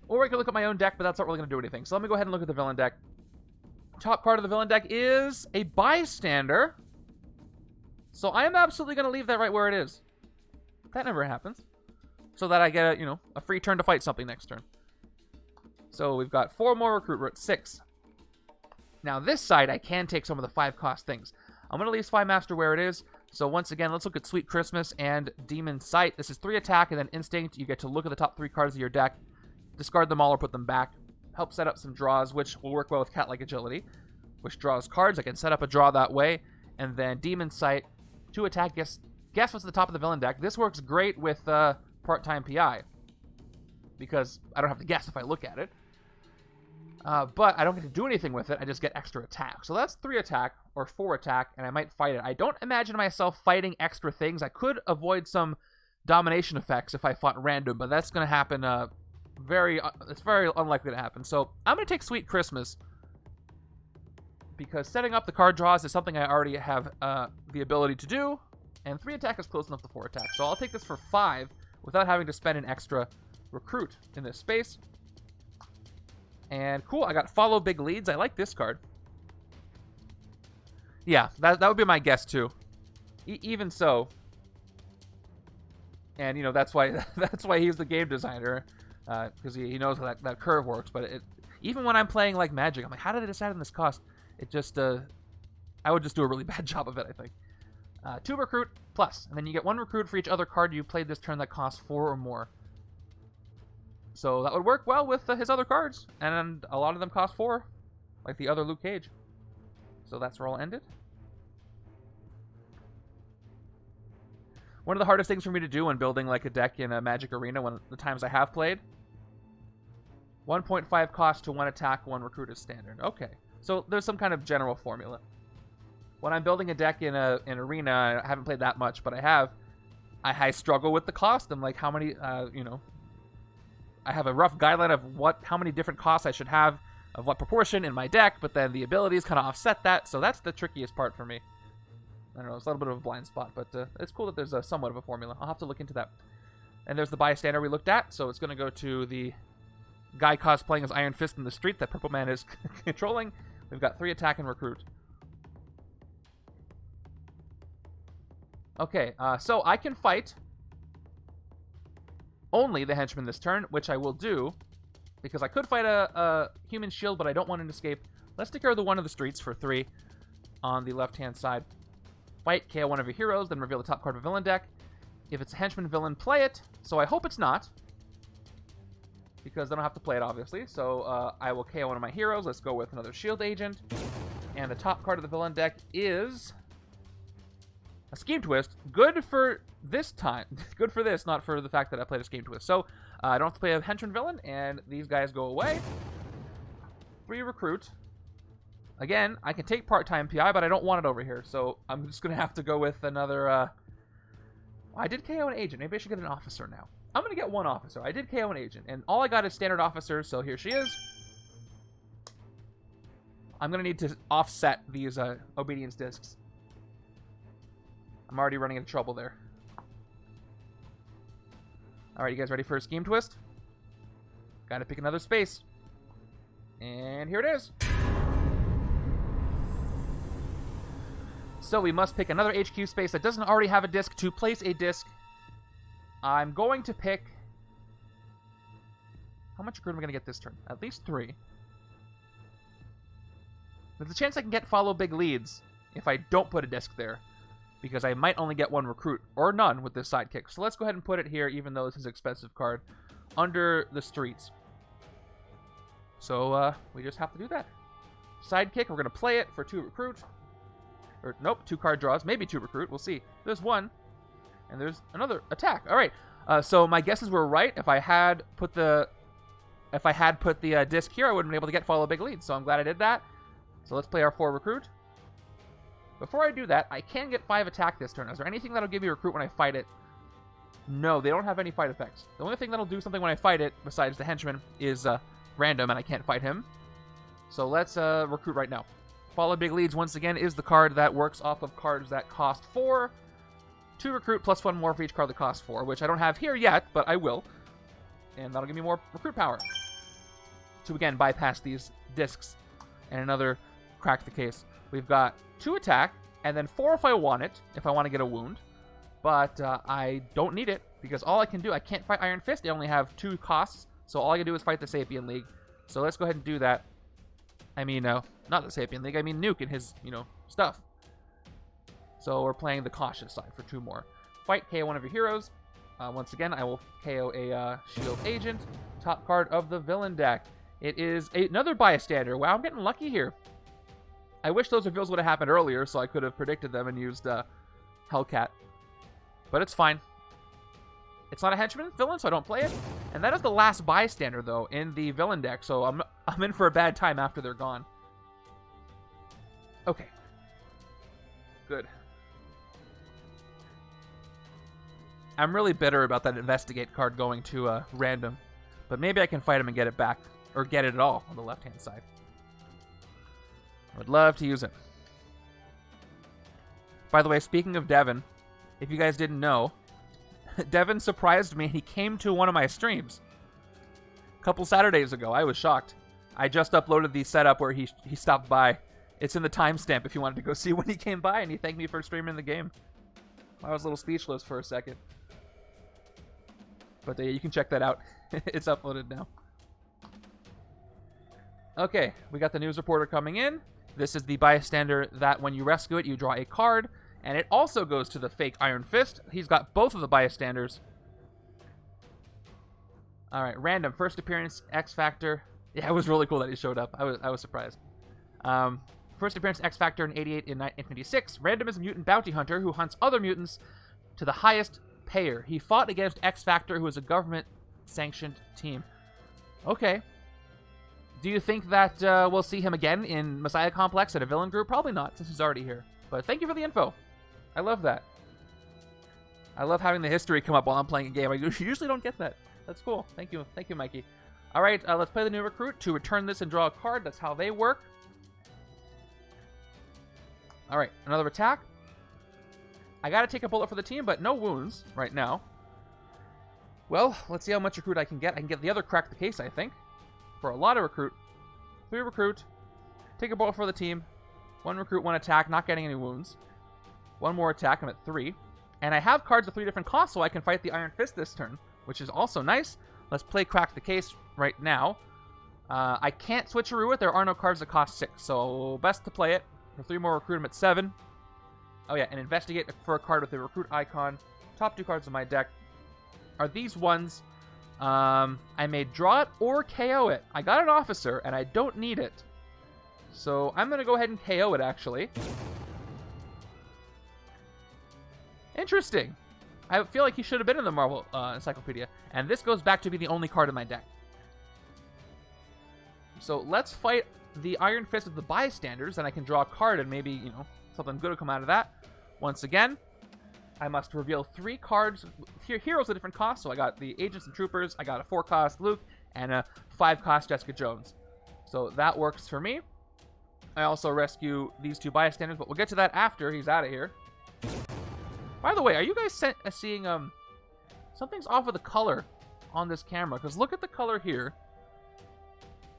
Or I can look at my own deck, but that's not really going to do anything. So let me go ahead and look at the villain deck. Top card of the villain deck is a Bystander. So I am absolutely going to leave that right where it is. That never happens. So that I get a free turn to fight something next turn. So we've got 4 more recruit. We're at 6. Now this side, I can take some of the 5 cost things. I'm going to leave Spy Master where it is. So once again, let's look at Sweet Christmas and Demon Sight. This is 3 attack and then Instinct. You get to look at the top 3 cards of your deck. Discard them all or put them back. Help set up some draws, which will work well with Cat-like Agility, which draws cards. I can set up a draw that way. And then Demon Sight, 2 attack. Guess what's at the top of the villain deck? This works great with part-time PI, because I don't have to guess if I look at it. But I don't get to do anything with it. I just get extra attack. So that's 3 attack or 4 attack, and I might fight it. I don't imagine myself fighting extra things. I could avoid some domination effects if I fought random, but that's going to happen. It's very unlikely to happen. So I'm going to take Sweet Christmas, because setting up the card draws is something I already have the ability to do, and 3 attack is close enough to 4 attack. So I'll take this for 5 without having to spend an extra recruit in this space. And cool, I got Follow Big Leads. I like this card. Yeah, that would be my guess too. Even so, and that's why he's the game designer, because he knows how that curve works. But even when I'm playing like Magic, I'm like, how did they decide on this cost? It just I would just do a really bad job of it, I think. 2 recruit plus, and then you get 1 recruit for each other card you played this turn that costs 4 or more. So that would work well with his other cards, and a lot of them cost 4, like the other Luke Cage. So that's where I'll end it. One of the hardest things for me to do when building like a deck in a Magic Arena, when the times I have played, 1.5 cost to 1 attack, 1 recruit is standard. Okay, so there's some kind of general formula. When I'm building a deck in an arena, I haven't played that much, but I struggle with the cost. I'm like, how many, I have a rough guideline of how many different costs I should have of what proportion in my deck, but then the abilities kind of offset that, so that's the trickiest part for me. I don't know, it's a little bit of a blind spot, but it's cool that there's somewhat of a formula. I'll have to look into that. And there's the Bystander we looked at, so it's going to go to the guy cosplaying as Iron Fist in the street that Purple Man is controlling. We've got 3 attack and recruit. Okay, so I can fight only the Henchman this turn, which I will do, because I could fight a human shield, but I don't want an escape. Let's take care of the one of the streets for 3 on the left-hand side. Fight, KO one of your heroes, then reveal the top card of a villain deck. If it's a Henchman villain, play it. So I hope it's not, because I don't have to play it, obviously. So I will KO one of my heroes. Let's go with another shield agent. And the top card of the villain deck is a Scheme Twist. Good for this time. Good for this, not for the fact that I played a Scheme Twist. So I don't have to play a Henchman villain, and these guys go away. Free recruit. Again, I can take part-time PI, but I don't want it over here, so I'm just going to have to go with another, I did KO an agent. Maybe I should get an officer now. I'm going to get one officer. I did KO an agent, and all I got is standard officers, so here she is. I'm going to need to offset these obedience discs. I'm already running into trouble there. All right, you guys ready for a scheme twist? Got to pick another space. And here it is. So we must pick another HQ space that doesn't already have a disc to place a disc. I'm going to pick... How much recruit am I going to get this turn? At least 3. There's a chance I can get follow big leads if I don't put a disc there, because I might only get 1 recruit, or none, with this sidekick. So let's go ahead and put it here, even though this is an expensive card, under the streets. So we just have to do that. Sidekick, we're going to play it for 2 recruit. Or, nope, 2 card draws, maybe 2 recruit, we'll see. There's 1, and there's another attack. All right, so my guesses were right. If I had put the disc here, I would have been able to get follow big leads, so I'm glad I did that. So let's play our 4 recruit. Before I do that, I can get 5 attack this turn. Is there anything that'll give me recruit when I fight it? No, they don't have any fight effects. The only thing that'll do something when I fight it, besides the henchman, is random, and I can't fight him. So let's recruit right now. Follow big leads, once again, is the card that works off of cards that cost 4. 2 recruit plus 1 more for each card that costs 4, which I don't have here yet, but I will. And that'll give me more recruit power to, again, bypass these discs. And another crack the case. We've got 2 attack, and then 4 if I want it, if I want to get a wound. But I don't need it, because all I can do, I can't fight Iron Fist. I only have 2 costs, so all I can do is fight the Sapien League. So let's go ahead and do that. I mean, not the Sapien League, I mean Nuke and his, stuff. So we're playing the cautious side for 2 more. Fight, KO one of your heroes. Once again, I will KO a Shield Agent. Top card of the villain deck. It is another bystander. Wow, I'm getting lucky here. I wish those reveals would have happened earlier so I could have predicted them and used Hellcat. But it's fine. It's not a henchman villain, so I don't play it. And that is the last bystander, though, in the villain deck, so I'm in for a bad time after they're gone. Okay. Good. I'm really bitter about that Investigate card going to random. But maybe I can fight him and get it back. Or get it at all on the left-hand side. I would love to use it. By the way, speaking of Devin, if you guys didn't know, Devin surprised me. He came to one of my streams a couple Saturdays ago. I was shocked. I just uploaded the setup where he stopped by. It's in the timestamp if you wanted to go see when he came by, and he thanked me for streaming the game. I was a little speechless for a second. But you can check that out. It's uploaded now. Okay, we got the news reporter coming in. This is the bystander that when you rescue it, you draw a card. And it also goes to the fake Iron Fist. He's got both of the bystanders. Alright, random. First appearance, X Factor. Yeah, it was really cool that he showed up. I was surprised. First appearance, X Factor in 88 in 1986. Random is a mutant bounty hunter who hunts other mutants to the highest payer. He fought against X Factor, who is a government-sanctioned team. Okay. Do you think that we'll see him again in Messiah Complex at a villain group? Probably not, since he's already here. But thank you for the info. I love that. I love having the history come up while I'm playing a game. I usually don't get that. That's cool. Thank you. Thank you, Mikey. All right, let's play the new recruit. To return this and draw a card. That's how they work. All right, another attack. I got to take a bullet for the team, but no wounds right now. Well, let's see how much recruit I can get. I can get the other crack the case, I think. For a lot of recruit. 3 recruit. Take a bullet for the team. 1 recruit, 1 attack, not getting any wounds. 1 more attack, I'm at 3. And I have cards with 3 different costs, so I can fight the Iron Fist this turn, which is also nice. Let's play Crack the Case right now. I can't switcheroo it. There are no cards that cost 6, so best to play it. For 3 more recruit, I'm at 7. Oh yeah, and Investigate for a card with a recruit icon. Top 2 cards of my deck are these ones. I may draw it or KO it. I got an officer, and I don't need it. So I'm going to go ahead and KO it, actually. Interesting. I feel like he should have been in the Marvel Encyclopedia. And this goes back to be the only card in my deck. So let's fight the Iron Fist of the bystanders, and I can draw a card and maybe, you know, something good will come out of that. Once again, I must reveal 3 cards. Heroes at different costs. So I got the Agents and Troopers, I got a 4-cost Luke, and a 5-cost Jessica Jones. So that works for me. I also rescue these 2 bystanders, but we'll get to that after he's out of here. By the way, are you guys seeing something's off with the color on this camera? Because look at the color here.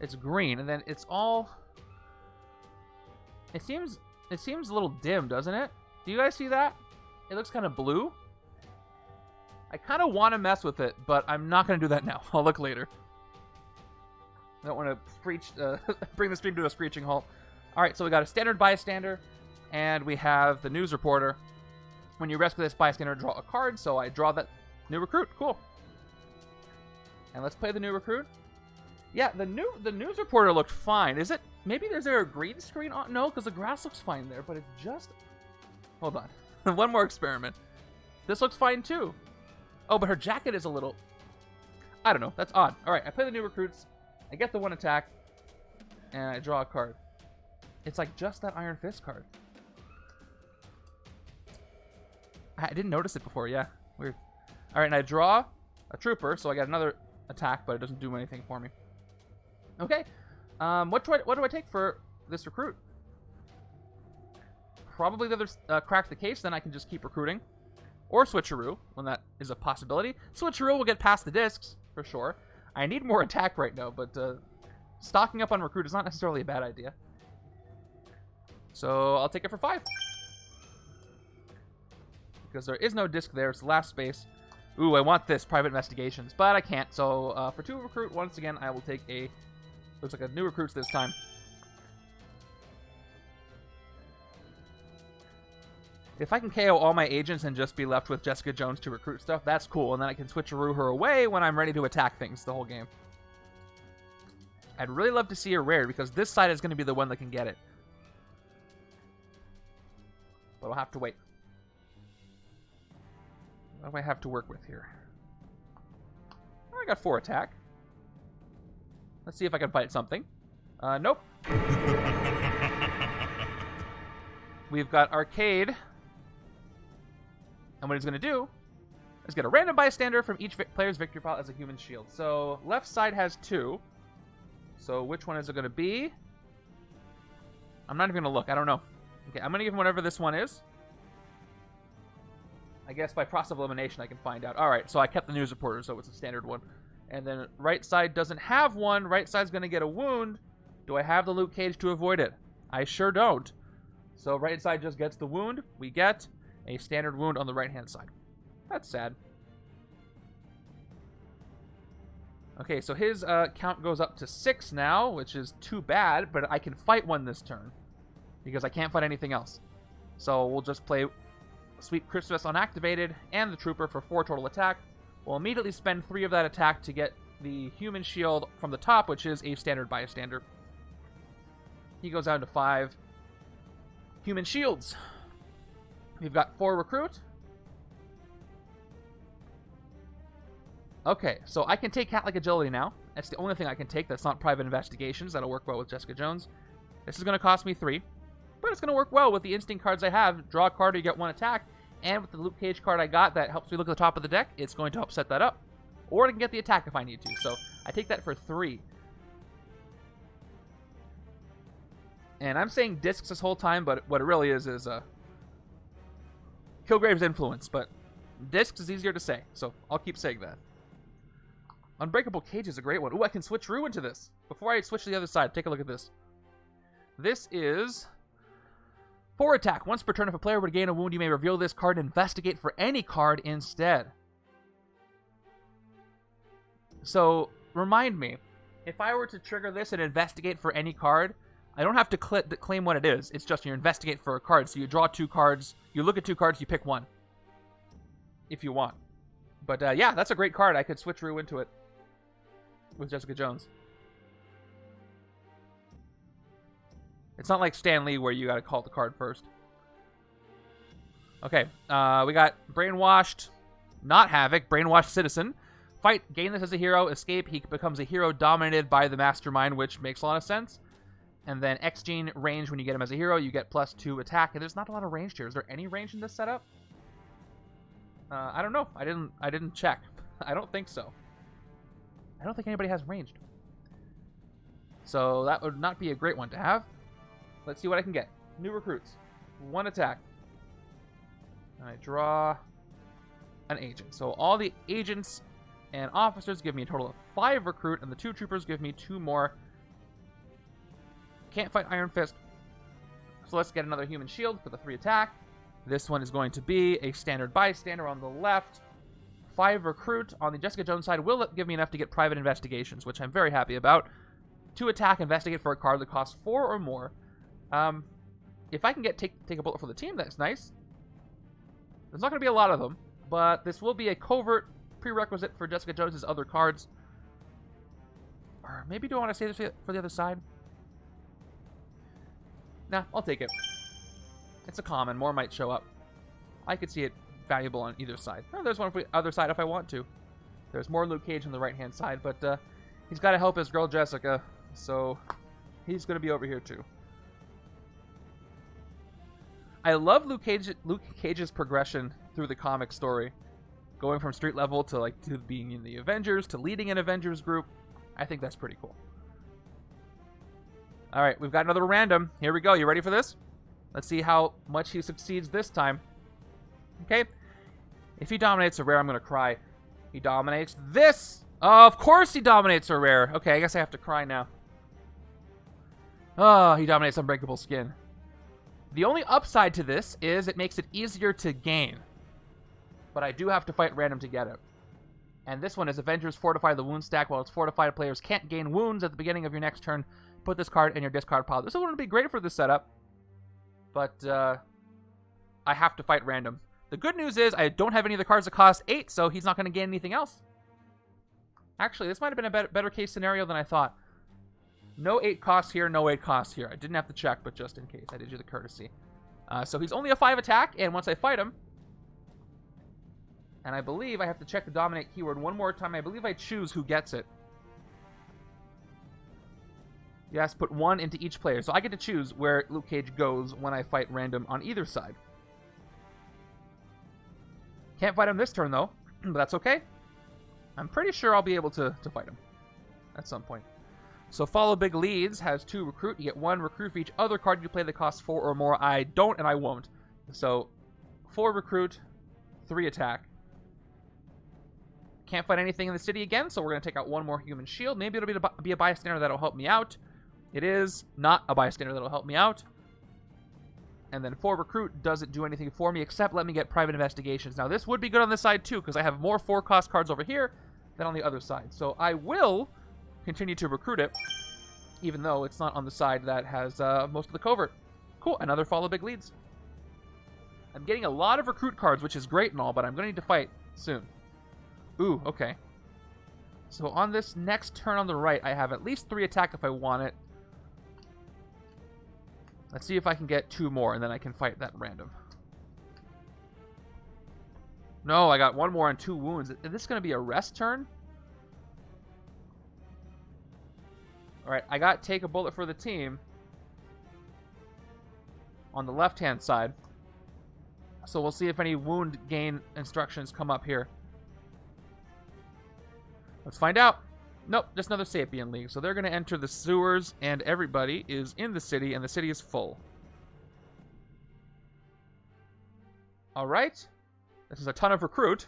It's green, and then it's all. It seems a little dim, doesn't it? Do you guys see that? It looks kind of blue. I kind of want to mess with it, but I'm not going to do that now. I'll look later. I don't want to bring the stream to a screeching halt. All right, so we got a standard bystander, and we have the news reporter. When you rescue this bystander, draw a card. So I draw that new recruit. Cool. And let's play the new recruit. Yeah, the news reporter looked fine. Is it? Maybe there's a green screen on? No, because the grass looks fine there, but it's just. Hold on. One more experiment. This looks fine too. Oh, but her jacket is a little. I don't know. That's odd. All right, I play the new recruits. I get the 1 attack, and I draw a card. It's like just that Iron Fist card. I didn't notice it before. Yeah, weird. All right, and I draw a trooper, so I got another attack, but it doesn't do anything for me. Okay, what do I take for this recruit? Probably the other crack the case. Then I can just keep recruiting, or switcheroo when that is a possibility. Switcheroo will get past the discs for sure. I need more attack right now, but stocking up on recruit is not necessarily a bad idea. So I'll take it for 5. Because there is no disc there. It's the last space. Ooh, I want this, Private Investigations, but I can't. So for 2 recruit, once again, I will take a, looks like a new recruits this time. If I can KO all my agents and just be left with Jessica Jones to recruit stuff, that's cool. And then I can switcheroo her away when I'm ready to attack things the whole game. I'd really love to see her rare, because this side is going to be the one that can get it. But I'll have to wait. What do I have to work with here? Oh, I got 4 attack. Let's see if I can fight something. Nope. We've got Arcade. And what he's going to do is get a random bystander from each player's victory pile as a human shield. So left side has 2. So which one is it going to be? I'm not even going to look. I don't know. Okay, I'm going to give him whatever this one is. I guess by process of elimination I can find out. All right, so I kept the news reporter, so it's a standard one. And then right side doesn't have one. Right side's going to get a wound. Do I have the Luke Cage to avoid it? I sure don't. So right side just gets the wound. We get a standard wound on the right-hand side. That's sad. Okay, so his count goes up to 6 now, which is too bad, but I can fight one this turn because I can't fight anything else. So we'll just play Sweet Christmas unactivated and the Trooper for 4 total attack. We'll immediately spend 3 of that attack to get the human shield from the top, which is a standard bystander. He goes down to 5 human shields. We've got 4 recruit. Okay, so I can take Cat-like agility now. That's the only thing I can take that's not private investigations. That'll work well with Jessica Jones. This is going to cost me 3, but it's going to work well with the instinct cards I have. Draw a card, you get 1 attack, and with the Luke Cage card I got that helps me look at the top of the deck, it's going to help set that up. Or I can get the attack if I need to, so I take that for 3. And I'm saying discs this whole time, but what it really is Kilgrave's influence, but discs is easier to say, so I'll keep saying that. Unbreakable Cage is a great one. Ooh, I can switch Rue into this. Before I switch to the other side, take a look at this. This is 4 attack. Once per turn, if a player would gain a wound, you may reveal this card and investigate for any card instead. So, remind me, if I were to trigger this and investigate for any card, I don't have to claim what it is. It's just you investigate for a card. So you draw 2 cards, you look at 2 cards, you pick 1. If you want. But yeah, that's a great card. I could switch Rue into it with Jessica Jones. It's not like Stan Lee where you gotta call the card first. Okay, we got Brainwashed, not Havoc, Brainwashed Citizen. fight, gain this as a hero, escape, he becomes a hero dominated by the Mastermind, which makes a lot of sense. And then X-Gene range, when you get him as a hero, you get +2 attack. And there's not a lot of range here. Is there any range in this setup? I don't know. I didn't check. I don't think so. I don't think anybody has ranged. So that would not be a great one to have. Let's see what I can get. New recruits. 1 attack. And I draw an agent. So all the agents and officers give me a total of 5 recruit, and the 2 troopers give me 2 more. Can't fight Iron Fist. So let's get another human shield for the 3 attack. This one is going to be a standard bystander on the left. 5 recruit on the Jessica Jones side will give me enough to get private investigations, which I'm very happy about. 2 attack, investigate for a card that costs 4 or more. If I can get take a bullet for the team, that's nice. There's not going to be a lot of them, but this will be a covert prerequisite for Jessica Jones' other cards. Or maybe do I want to save this for the other side? Nah, I'll take it. It's a common. More might show up. I could see it valuable on either side. Oh, there's one for the other side if I want to. There's more Luke Cage on the right-hand side, but he's got to help his girl Jessica, so he's going to be over here too. I love Luke Cage's progression through the comic story. Going from street level to being in the Avengers, to leading an Avengers group. I think that's pretty cool. Alright, we've got another random. Here we go. You ready for this? Let's see how much he succeeds this time. Okay. If he dominates a rare, I'm going to cry. He dominates this! Of course he dominates a rare. Okay, I guess I have to cry now. Oh, he dominates Unbreakable Skin. The only upside to this is it makes it easier to gain. But I do have to fight random to get it. And this one is Avengers Fortify the Wound stack. While it's fortified, players can't gain wounds at the beginning of your next turn. Put this card in your discard pile. This is going to be great for this setup. But I have to fight random. The good news is I don't have any of the cards that cost 8, so he's not going to gain anything else. Actually, this might have been a better case scenario than I thought. No 8 costs here, no 8 costs here. I didn't have to check, but just in case, I did you the courtesy. So he's only a 5 attack, and once I fight him, and I believe I have to check the dominate keyword one more time. I believe I choose who gets it. Yes, put 1 into each player. So I get to choose where Luke Cage goes when I fight random on either side. Can't fight him this turn, though, but that's okay. I'm pretty sure I'll be able to fight him at some point. So Follow Big Leads has 2 recruit. You get 1 recruit for each other card you play that costs 4 or more. I don't, and I won't. So 4 recruit, 3 attack. Can't fight anything in the city again, so we're going to take out 1 more human shield. Maybe it'll be a bystander that'll help me out. It is not a bystander that'll help me out. And then 4 recruit doesn't do anything for me except let me get private investigations. Now this would be good on this side too, because I have more 4-cost cards over here than on the other side. So I will continue to recruit it, even though it's not on the side that has most of the covert. Cool, another Follow Big Leads. I'm getting a lot of recruit cards, which is great and all, but I'm going to need to fight soon. Ooh, okay. So on this next turn on the right, I have at least 3 attack if I want it. Let's see if I can get 2 more, and then I can fight that random. No, I got 1 more and 2 wounds. Is this going to be a rest turn? Alright, I got take a bullet for the team on the left-hand side. So we'll see if any wound gain instructions come up here. Let's find out. Nope, just another Sapien League. So they're going to enter the sewers, and everybody is in the city, and the city is full. Alright. This is a ton of recruit.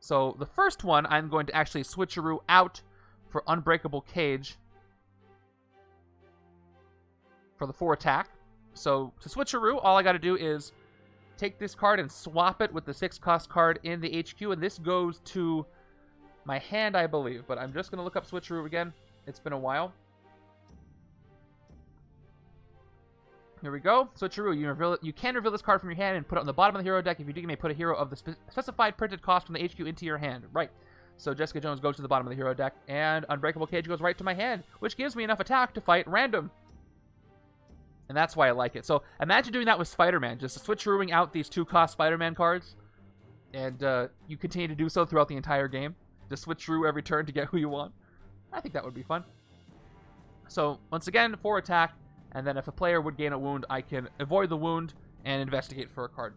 So the first one, I'm going to actually switcheroo out for Unbreakable Cage for the 4 attack. So to switcheroo, all I got to do is take this card and swap it with the 6-cost card in the HQ, and this goes to my hand, I believe. But I'm just going to look up switcheroo again. It's been a while. Here we go. Switcheroo. You can reveal this card from your hand and put it on the bottom of the hero deck. If you do, you may put a hero of the specified printed cost from the HQ into your hand. Right. So Jessica Jones goes to the bottom of the hero deck, and Unbreakable Cage goes right to my hand, which gives me enough attack to fight random. And that's why I like it. So imagine doing that with Spider-Man, just switcherooing out these 2-cost Spider-Man cards. and you continue to do so throughout the entire game. Just switch through every turn to get who you want. I think that would be fun. So, once again, 4 attack, and then if a player would gain a wound, I can avoid the wound and investigate for a card.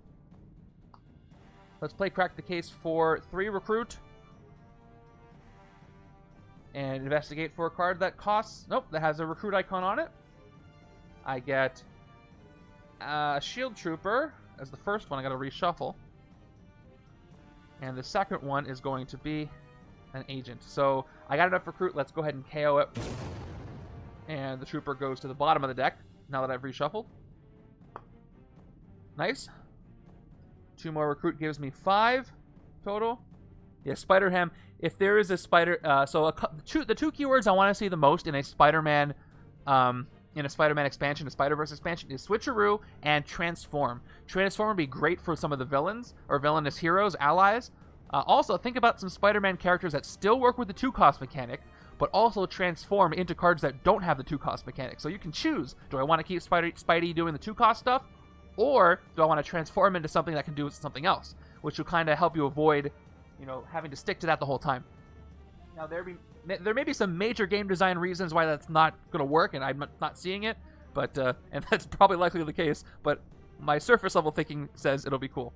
Let's play Crack the Case for 3 recruit. And investigate for a card that costs... Nope, that has a recruit icon on it. I get a Shield Trooper as the first one. I got to reshuffle. And the second one is going to be an agent. So I got enough recruit. Let's go ahead and KO it. And the trooper goes to the bottom of the deck now that I've reshuffled. Nice. 2 more recruit gives me 5 total. Yeah, Spider-Ham. If there is a Spider... the two keywords I want to see the most in a Spider-Man... in a Spider-Man expansion, a Spider-Verse expansion, is Switcheroo and Transform. Transform would be great for some of the villains, or villainous heroes, allies. Also, think about some Spider-Man characters that still work with the 2-cost mechanic, but also transform into cards that don't have the 2-cost mechanic. So you can choose, do I want to keep Spidey doing the 2-cost stuff, or do I want to transform into something that can do something else, which will kind of help you avoid, having to stick to that the whole time. Now, there may be some major game design reasons why that's not going to work, and I'm not seeing it, but and that's probably likely the case, but my surface level thinking says it'll be cool.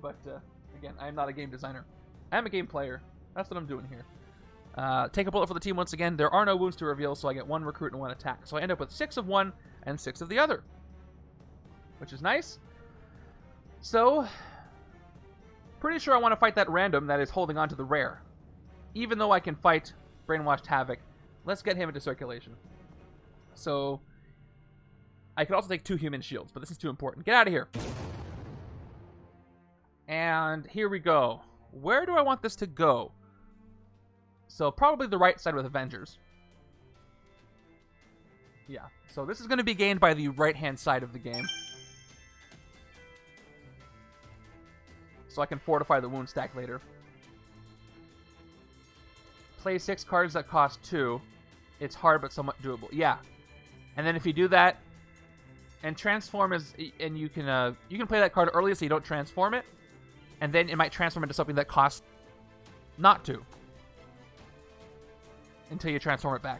But, again, I'm not a game designer. I'm a game player. That's what I'm doing here. Take a bullet for the team once again. There are no wounds to reveal, so I get 1 recruit and 1 attack. So I end up with 6 of one and 6 of the other, which is nice. So, pretty sure I want to fight that random that is holding on to the rare. Even though I can fight Brainwashed Havoc, let's get him into circulation. So, I could also take 2 human shields, but this is too important. Get out of here. And here we go. Where do I want this to go? So, probably the right side with Avengers. Yeah, so this is going to be gained by the right-hand side of the game. So I can fortify the wound stack later. Play 6 cards that cost 2. It's hard, but somewhat doable. Yeah. And then if you do that, and transform is, and you can play that card early so you don't transform it, and then it might transform into something that costs not to, until you transform it back.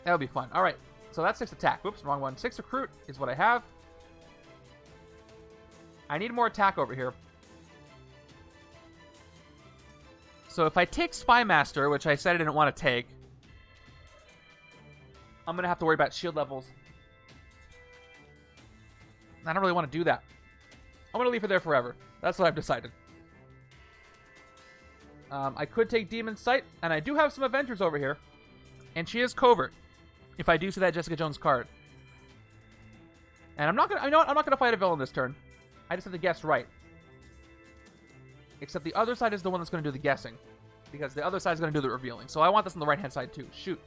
That would be fun. All right, so that's 6 attack. Whoops, wrong one. 6 recruit is what I have. I need more attack over here. So if I take Spy Master, which I said I didn't want to take, I'm going to have to worry about shield levels. I don't really want to do that. I'm going to leave her there forever. That's what I've decided. I could take Demon Sight, and I do have some Avengers over here. And she is covert, if I do see that Jessica Jones card. And I'm not going to, I'm not going to fight a villain this turn. I just have to guess right. Except the other side is the one that's going to do the guessing. Because the other side is going to do the revealing. So I want this on the right-hand side too. Shoot.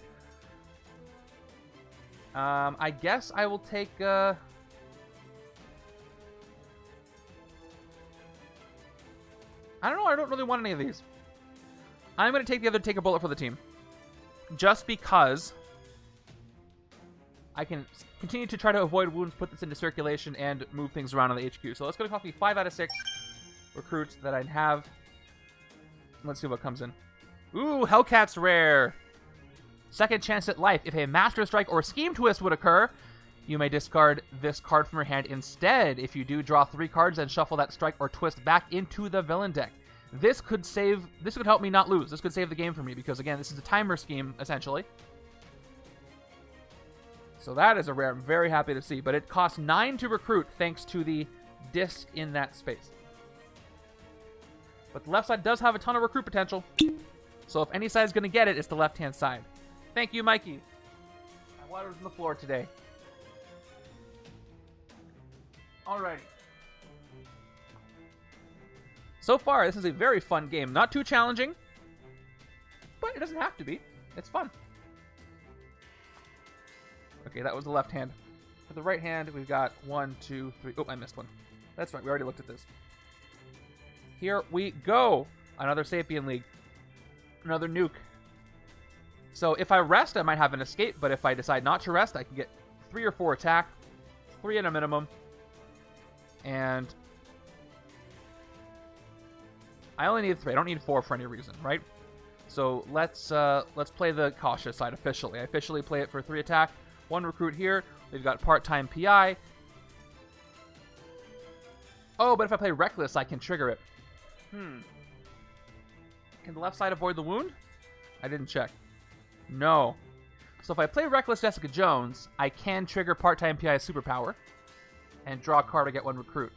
I guess I will take... I don't know. I don't really want any of these. I'm going to take the other Take a Bullet for the team. Just because I can continue to try to avoid wounds, put this into circulation, and move things around on the HQ. So that's going to cost me 5 out of 6 recruits that I have. Let's see what comes in. Ooh, Hellcat's rare. Second chance at life. If a Master Strike or Scheme Twist would occur, you may discard this card from your hand instead. If you do, draw 3 cards and shuffle that strike or twist back into the villain deck. This could help me not lose. This could save the game for me because, again, this is a timer scheme, essentially. So that is a rare I'm very happy to see. But it costs 9 to recruit thanks to the disc in that space. But the left side does have a ton of recruit potential. So if any side is going to get it, it's the left-hand side. Thank you, Mikey. My water's on the floor today. Alrighty. So far, this is a very fun game. Not too challenging, but it doesn't have to be. It's fun. Okay, that was the left hand. For the right hand, we've got 1, 2, 3. Oh, I missed one. That's right, we already looked at this. Here we go. Another Sapien League. Another nuke. So if I rest, I might have an escape, but if I decide not to rest, I can get 3 or 4 attack. 3 at a minimum. And I only need 3. I don't need 4 for any reason, right? So let's play the cautious side officially. I officially play it for 3 attack, 1 recruit here. We've got part-time PI. Oh, but if I play reckless, I can trigger it. Can the left side avoid the wound? I didn't check. No. So if I play reckless Jessica Jones, I can trigger part-time PI superpower and draw a card to get 1 recruit.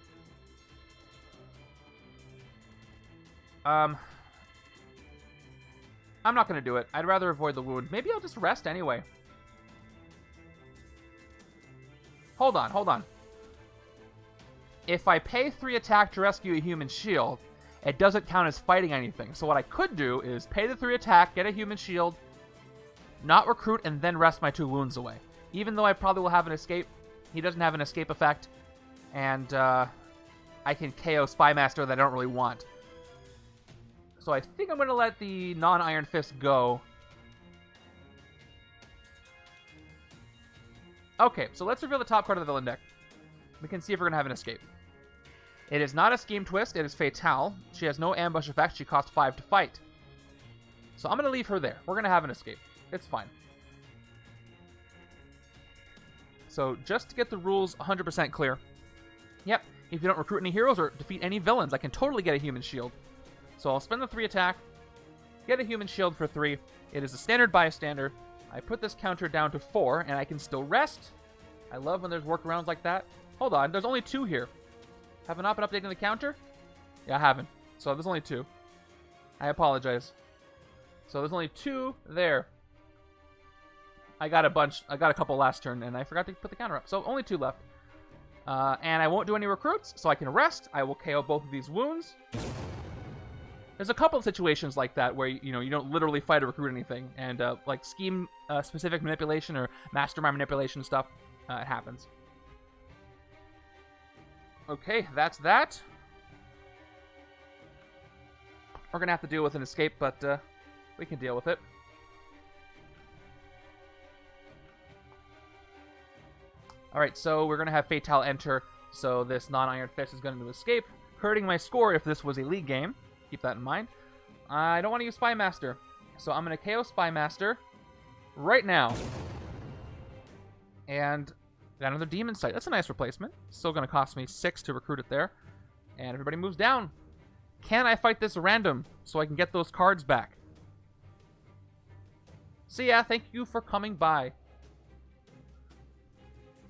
I'm not going to do it. I'd rather avoid the wound. Maybe I'll just rest anyway. Hold on. If I pay 3 attack to rescue a human shield, it doesn't count as fighting anything. So what I could do is pay the 3 attack, get a human shield, not recruit, and then rest my 2 wounds away. Even though I probably will have an escape, he doesn't have an escape effect, and I can KO Spymaster that I don't really want. So I think I'm going to let the non-Iron Fist go. Okay, so let's reveal the top card of the villain deck. We can see if we're going to have an escape. It is not a Scheme Twist, it is Fatale. She has no ambush effect, she costs 5 to fight. So I'm going to leave her there. We're going to have an escape. It's fine. So just to get the rules 100% clear. Yep, if you don't recruit any heroes or defeat any villains, I can totally get a human shield. So I'll spend the 3 attack, get a human shield for 3. It is a standard bystander. I put this counter down to 4, and I can still rest. I love when there's workarounds like that. Hold on, there's only 2 here. Have I not been updating the counter? Yeah, I haven't. So there's only 2. I apologize. So there's only 2 there. I got a couple last turn, and I forgot to put the counter up. So only 2 left. And I won't do any recruits, so I can rest. I will KO both of these wounds. There's a couple of situations like that where, you don't literally fight or recruit anything. And, like, scheme-specific manipulation or mastermind manipulation stuff, it happens. Okay, that's that. We're going to have to deal with an escape, but we can deal with it. Alright, so we're going to have Fatale enter, so this non-Iron Fist is going to escape, hurting my score if this was a league game. Keep that in mind. I don't want to use Spymaster, so I'm going to KO Spymaster right now. And got another Demon Sight. That's a nice replacement. Still going to cost me 6 to recruit it there. And everybody moves down. Can I fight this random so I can get those cards back? So yeah, thank you for coming by.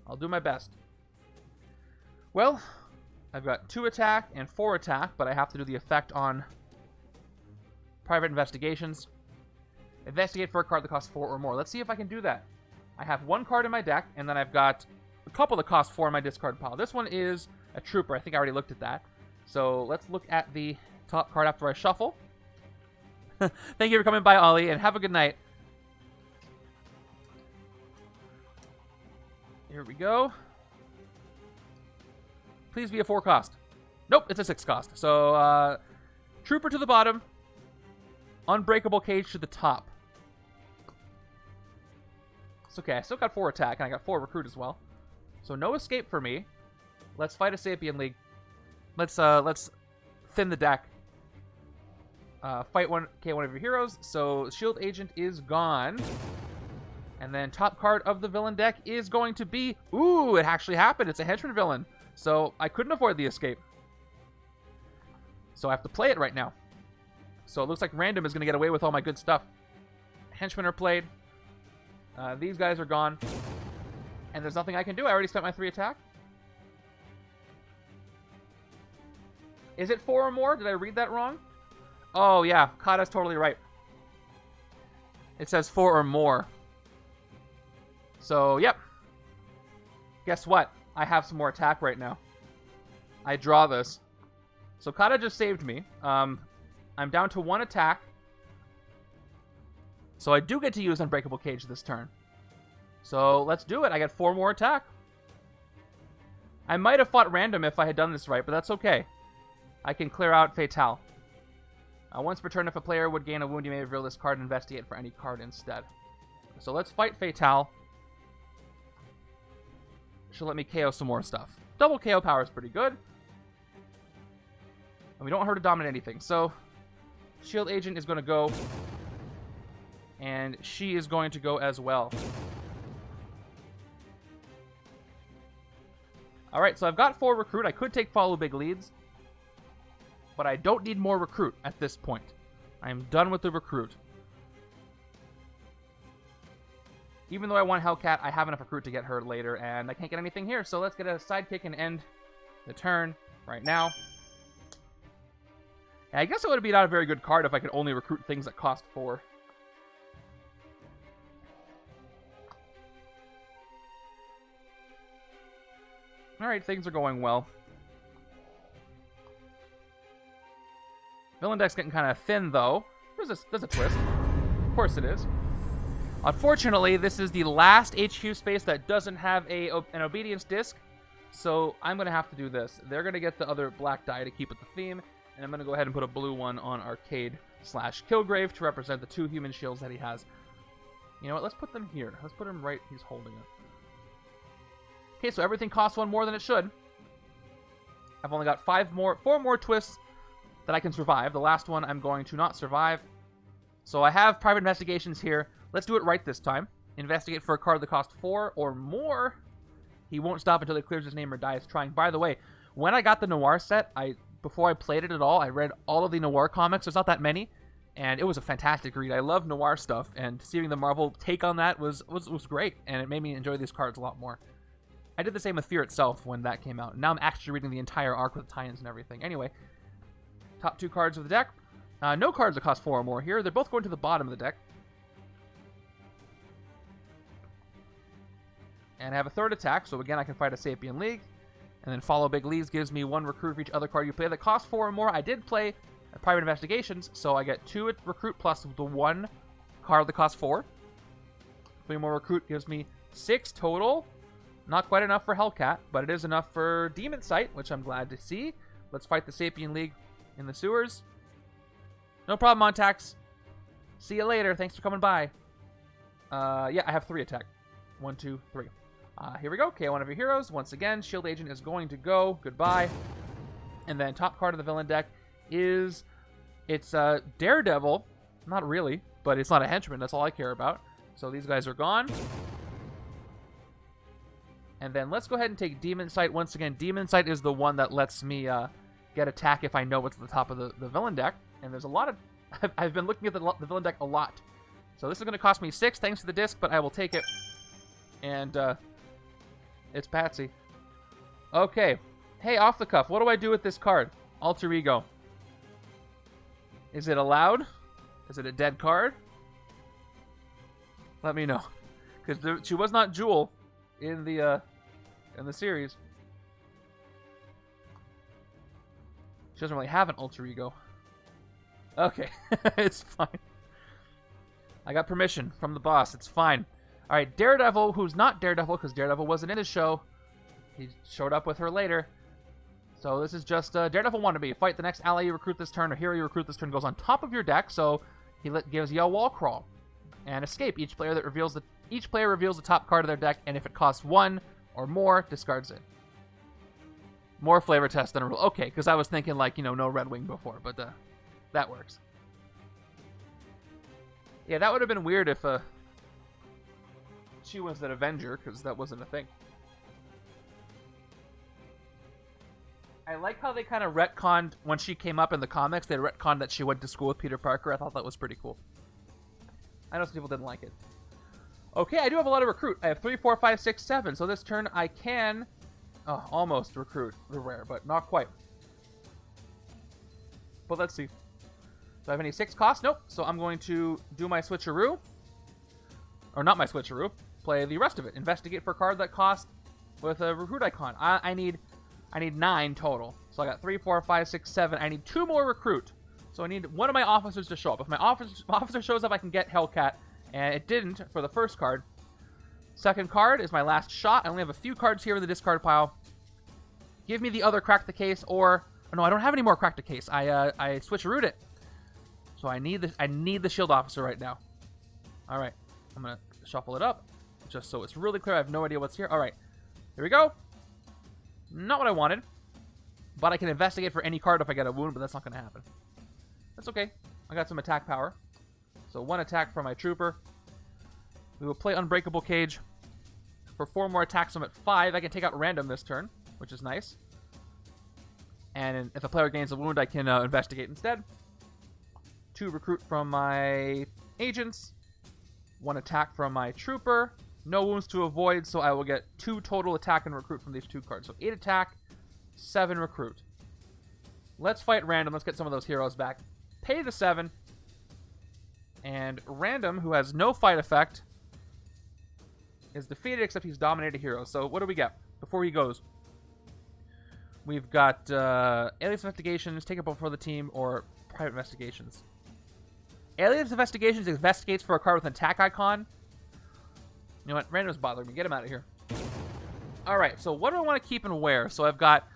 I'll do my best. Well, I've got 2 attack and 4 attack, but I have to do the effect on private investigations. Investigate for a card that costs 4 or more. Let's see if I can do that. I have 1 card in my deck, and then I've got a couple that cost 4 in my discard pile. This one is a Trooper. I think I already looked at that. So let's look at the top card after I shuffle. Thank you for coming by, Ollie, and have a good night. Here we go. Please be a 4 cost. Nope, it's a 6 cost. So, Trooper to the bottom. Unbreakable Cage to the top. It's okay, I still got 4 attack, and I got 4 recruit as well. So no escape for me. Let's fight a Sapien League. Let's thin the deck. Fight one of your heroes. So Shield Agent is gone. And then top card of the villain deck is going to be... Ooh, it actually happened. It's a Henchman villain. So I couldn't avoid the escape. So I have to play it right now. So it looks like Random is going to get away with all my good stuff. Henchmen are played. These guys are gone. And there's nothing I can do. I already spent my 3 attack. Is it 4 or more? Did I read that wrong? Oh, yeah. Kata's totally right. It says 4 or more. So, yep. Guess what? I have some more attack right now. I draw this. So Kata just saved me. I'm down to 1 attack. So I do get to use Unbreakable Cage this turn. So let's do it. I got 4 more attack. I might have fought Random if I had done this right, but that's okay. I can clear out Fatale. Once per turn, if a player would gain a wound, you may reveal this card and investigate for any card instead. So let's fight Fatale. She'll let me KO some more stuff. Double KO power is pretty good. And we don't want her to dominate anything. So, Shield Agent is going to go. And she is going to go as well. Alright, so I've got 4 recruit. I could take follow big leads. But I don't need more recruit at this point. I'm done with the recruit. Even though I want Hellcat, I have enough recruit to get her later, and I can't get anything here, so let's get a sidekick and end the turn right now. And I guess it would be not a very good card if I could only recruit things that cost 4. Alright, things are going well. Villain deck's getting kind of thin, though. There's a twist. Of course it is. Unfortunately, this is the last HQ space that doesn't have an obedience disc, so I'm going to have to do this. They're going to get the other black die to keep with the theme, and I'm going to go ahead and put a blue one on Arcade/Kilgrave to represent the 2 human shields that he has. You know what? Let's put them here. Let's put him right. He's holding it. Okay, so everything costs 1 more than it should. I've only got 4 more twists that I can survive. The last one I'm going to not survive. So I have private investigations here. Let's do it right this time. Investigate for a card that costs 4 or more. He won't stop until he clears his name or dies trying. By the way, when I got the Noir set, before I played it at all, I read all of the Noir comics. There's not that many, and it was a fantastic read. I love Noir stuff, and seeing the Marvel take on that was great, and it made me enjoy these cards a lot more. I did the same with Fear itself when that came out. Now I'm actually reading the entire arc with tie-ins and everything. Anyway, top 2 cards of the deck. No cards that cost 4 or more here. They're both going to the bottom of the deck. And I have a 3rd attack, so again I can fight a Sapien League. And then follow big leads gives me 1 recruit for each other card you play that costs 4 or more. I did play private investigations, so I get 2 recruit plus the 1 card that costs 4. 3 more recruit gives me 6 total. Not quite enough for Hellcat, but it is enough for Demon Sight, which I'm glad to see. Let's fight the Sapien League in the sewers. No problem, Montax. See you later. Thanks for coming by. Yeah, I have 3 attack. 1, 2, 3. Here we go. KO one of your heroes. Once again, Shield Agent is going to go. Goodbye. And then top card of the villain deck is... It's Daredevil. Not really, but it's not a henchman. That's all I care about. So these guys are gone. And then let's go ahead and take Demon Sight. Once again, Demon Sight is the one that lets me get attack if I know what's at the top of the villain deck. And there's a lot of... I've been looking at the villain deck a lot. So this is going to cost me 6 thanks to the disc, but I will take it. And it's Patsy. Okay. Hey, off the cuff, what do I do with this card? Alter Ego. Is it allowed? Is it a dead card? Let me know. Because she was not Jewel in the series. She doesn't really have an alter ego. Okay, it's fine. I got permission from the boss. It's fine. All right, Daredevil, who's not Daredevil because Daredevil wasn't in the show. He showed up with her later. So this is just Daredevil wannabe. Fight the next ally you recruit this turn or hero you recruit this turn goes on top of your deck. So he gives you a wall crawl and escape. Each player reveals the top card of their deck, and if it costs 1 or more, discards it. More flavor test than a rule. Okay, because I was thinking like, no Red Wing before, but that works. Yeah, that would have been weird if she was an Avenger, because that wasn't a thing. I like how they kind of retconned, when she came up in the comics, they retconned that she went to school with Peter Parker. I thought that was pretty cool. I know some people didn't like it. Okay, I do have a lot of recruit. I have 3, 4, 5, 6, 7. So this turn I can almost recruit the rare, but not quite. But let's see. Do I have any 6 costs? Nope. So I'm going to do my switcheroo. Or not my switcheroo. Play the rest of it. Investigate for a card that costs with a recruit icon. I need 9 total. So I got 3, 4, 5, 6, 7. I need 2 more recruit. So I need one of my officers to show up. If my officer shows up, I can get Hellcat. And it didn't for the first card. Second card is my last shot. I only have a few cards here in the discard pile. Give me the other Crack the Case, or... Oh, no, I don't have any more Crack the Case. I switcherooed it. So I need the shield officer right now. All right. I'm going to shuffle it up. Just so it's really clear. I have no idea what's here. All right. Here we go. Not what I wanted. But I can investigate for any card if I get a wound, but that's not going to happen. That's okay. I got some attack power. So 1 attack from my trooper. We will play Unbreakable Cage. For 4 more attacks, I'm at 5. I can take out random this turn, which is nice. And if a player gains a wound, I can investigate instead. 2 recruit from my agents. 1 attack from my trooper. No wounds to avoid, so I will get 2 total attack and recruit from these 2 cards. So 8 attack, 7 recruit. Let's fight random. Let's get some of those heroes back. Pay the 7. And random, who has no fight effect, is defeated except he's dominated hero. So what do we get before he goes? We've got Alias Investigations, take up for the team, or Private Investigations. Alias Investigations investigates for a card with an attack icon. You know what? Random's bothering me. Get him out of here. Alright, so what do I want to keep and where? So I've got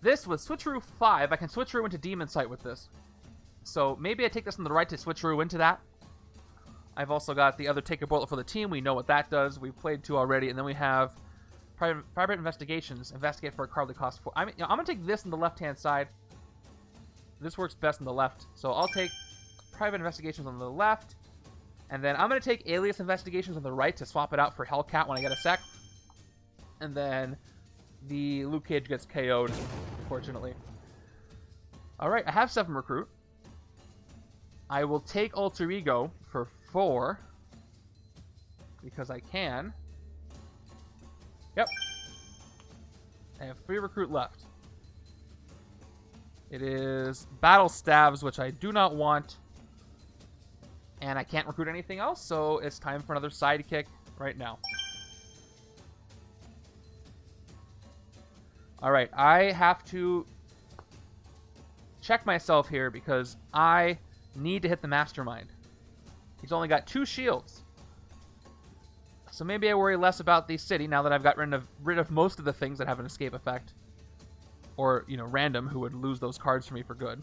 this with Switcheroo 5. I can Switcheroo into Demon Sight with this. So maybe I take this on the right to Switcheroo into that. I've also got the other Take a Bullet for the team. We know what that does. We've played 2 already. And then we have Private Investigations. Investigate for a card that costs 4. I'm going to take this on the left-hand side. This works best on the left. So I'll take Private Investigations on the left. And then I'm going to take Alias Investigations on the right to swap it out for Hellcat when I get a sec. And then the Luke Cage gets KO'd, unfortunately. Alright, I have 7 recruit. I will take Alter Ego for 4. Because I can. Yep. I have 3 recruit left. It is Battle Stabs, which I do not want. And I can't recruit anything else, so it's time for another sidekick right now. Alright, I have to check myself here because I need to hit the Mastermind. He's only got 2 shields. So maybe I worry less about the city now that I've got rid of most of the things that have an escape effect. Or, you know, random, who would lose those cards for me for good.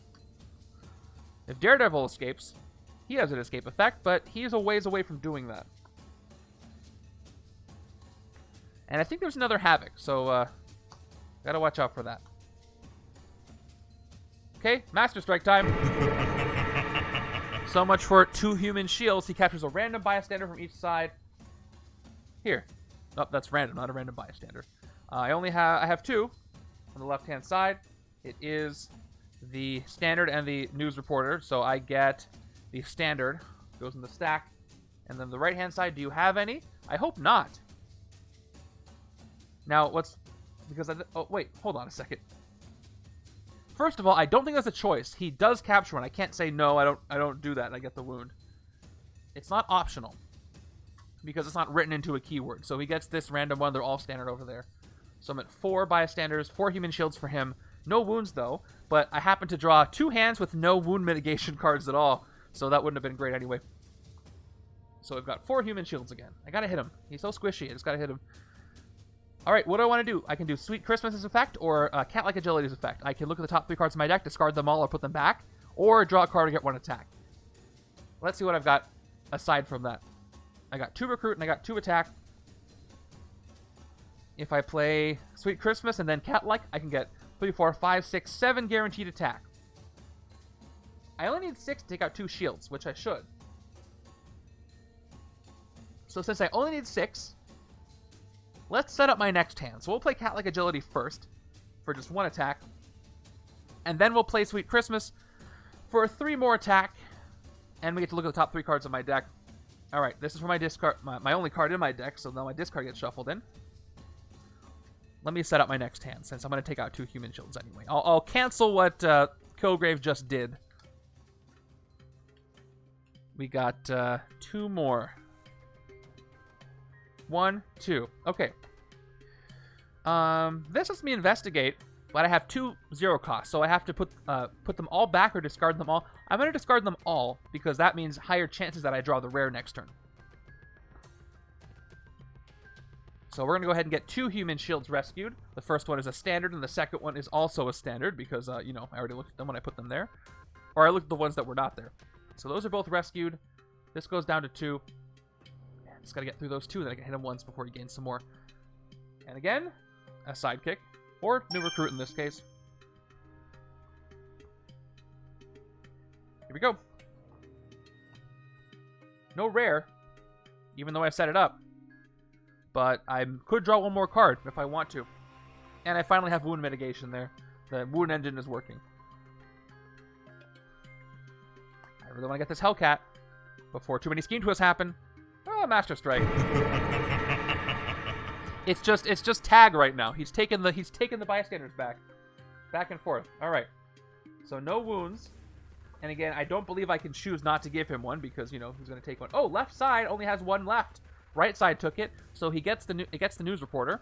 If Daredevil escapes, he has an escape effect, but he's a ways away from doing that. And I think there's another Havoc, so gotta watch out for that. Okay, Master Strike time. So much for 2 human shields. He captures a random bystander from each side. Here. Oh, that's random, not a random bystander. I have 2 on the left-hand side. It is the standard and the news reporter, so I get the standard. Goes in the stack. And then the right-hand side, do you have any? I hope not. Now, oh, wait, hold on a second. First of all, I don't think that's a choice. He does capture one. I can't say no, I don't do that, and I get the wound. It's not optional. Because it's not written into a keyword. So he gets this random one. They're all standard over there. So I'm at 4 bystanders, 4 human shields for him. No wounds, though. But I happen to draw 2 hands with no wound mitigation cards at all. So that wouldn't have been great anyway. So I've got 4 human shields again. I gotta hit him. He's so squishy. I just gotta hit him. Alright, what do I want to do? I can do Sweet Christmas's effect or Cat-like Agility's effect. I can look at the top 3 cards of my deck, discard them all or put them back. Or draw a card to get 1 attack. Let's see what I've got aside from that. I got 2 recruit and I got 2 attack. If I play Sweet Christmas and then Cat-like, I can get 3, 4, 5, 6, 7 guaranteed attack. I only need 6 to take out 2 shields, which I should. So since I only need 6, let's set up my next hand. So we'll play Cat-like Agility first for just 1 attack. And then we'll play Sweet Christmas for 3 more attack. And we get to look at the top 3 cards of my deck. Alright, this is for my discard, my only card in my deck, so now my discard gets shuffled in. Let me set up my next hand, since I'm going to take out 2 human shields anyway. I'll cancel what Kilgrave just did. We got 2 more. 1, 2. Okay. This lets me investigate, but I have 2 0 costs, so I have to put them all back or discard them all. I'm going to discard them all, because that means higher chances that I draw the rare next turn. So we're going to go ahead and get 2 human shields rescued. The first one is a standard, and the second one is also a standard, because, you know, I already looked at them when I put them there. Or I looked at the ones that were not there. So those are both rescued. This goes down to 2. Just got to get through those 2, then I can hit him once before he gains some more. And again, a sidekick. Or new recruit in this case. Here we go. No rare, even though I set it up. But I could draw one more card if I want to. And I finally have wound mitigation there. The wound engine is working. I really want to get this Hellcat before too many scheme twists happen. Oh, Master Strike. It's just tag right now. He's taking the bystanders back and forth. All right. So no wounds. And again, I don't believe I can choose not to give him one because, you know, he's going to take one. Oh, left side only has one left. Right side took it, so he gets the news reporter.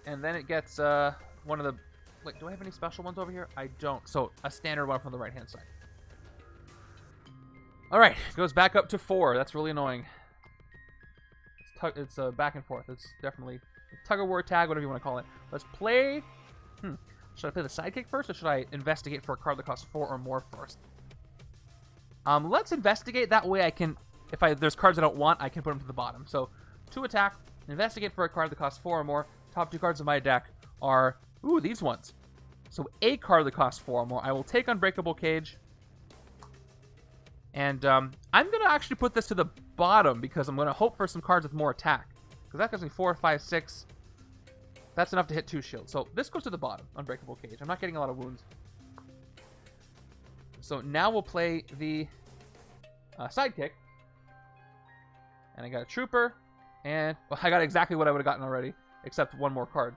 And then it gets one of the... Wait, do I have any special ones over here? I don't. So a standard one from the right-hand side. All right, it goes back up to 4. That's really annoying. It's back and forth. It's definitely tug-of-war tag, whatever you want to call it. Let's play... Should I play the sidekick first, or should I investigate for a card that costs 4 or more first? Let's investigate. That way I can... If there's cards I don't want, I can put them to the bottom. So, 2 attack, investigate for a card that costs 4 or more. Top 2 cards of my deck are... Ooh, these ones. So, a card that costs 4 or more. I will take Unbreakable Cage. And I'm going to actually put this to the bottom because I'm going to hope for some cards with more attack. Because that gives me 4, 5, 6. That's enough to hit 2 shields. So this goes to the bottom, Unbreakable Cage. I'm not getting a lot of wounds. So now we'll play the sidekick. And I got a trooper. And well, I got exactly what I would have gotten already, except one more card.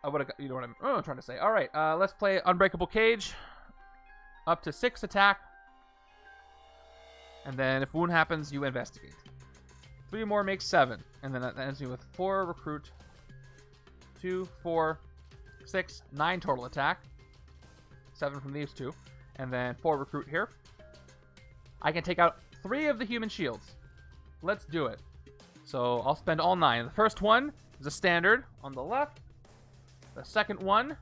I would have got, you know what I'm trying to say. All right, let's play Unbreakable Cage. Up to 6 attack. And then if wound happens, you investigate. 3 more makes 7. And then that ends me with 4 recruit. 2, 4, 6, 9 total attack. 7 from these 2. And then 4 recruit here. I can take out 3 of the human shields. Let's do it. So I'll spend all 9. The first one is a standard on the left. The second one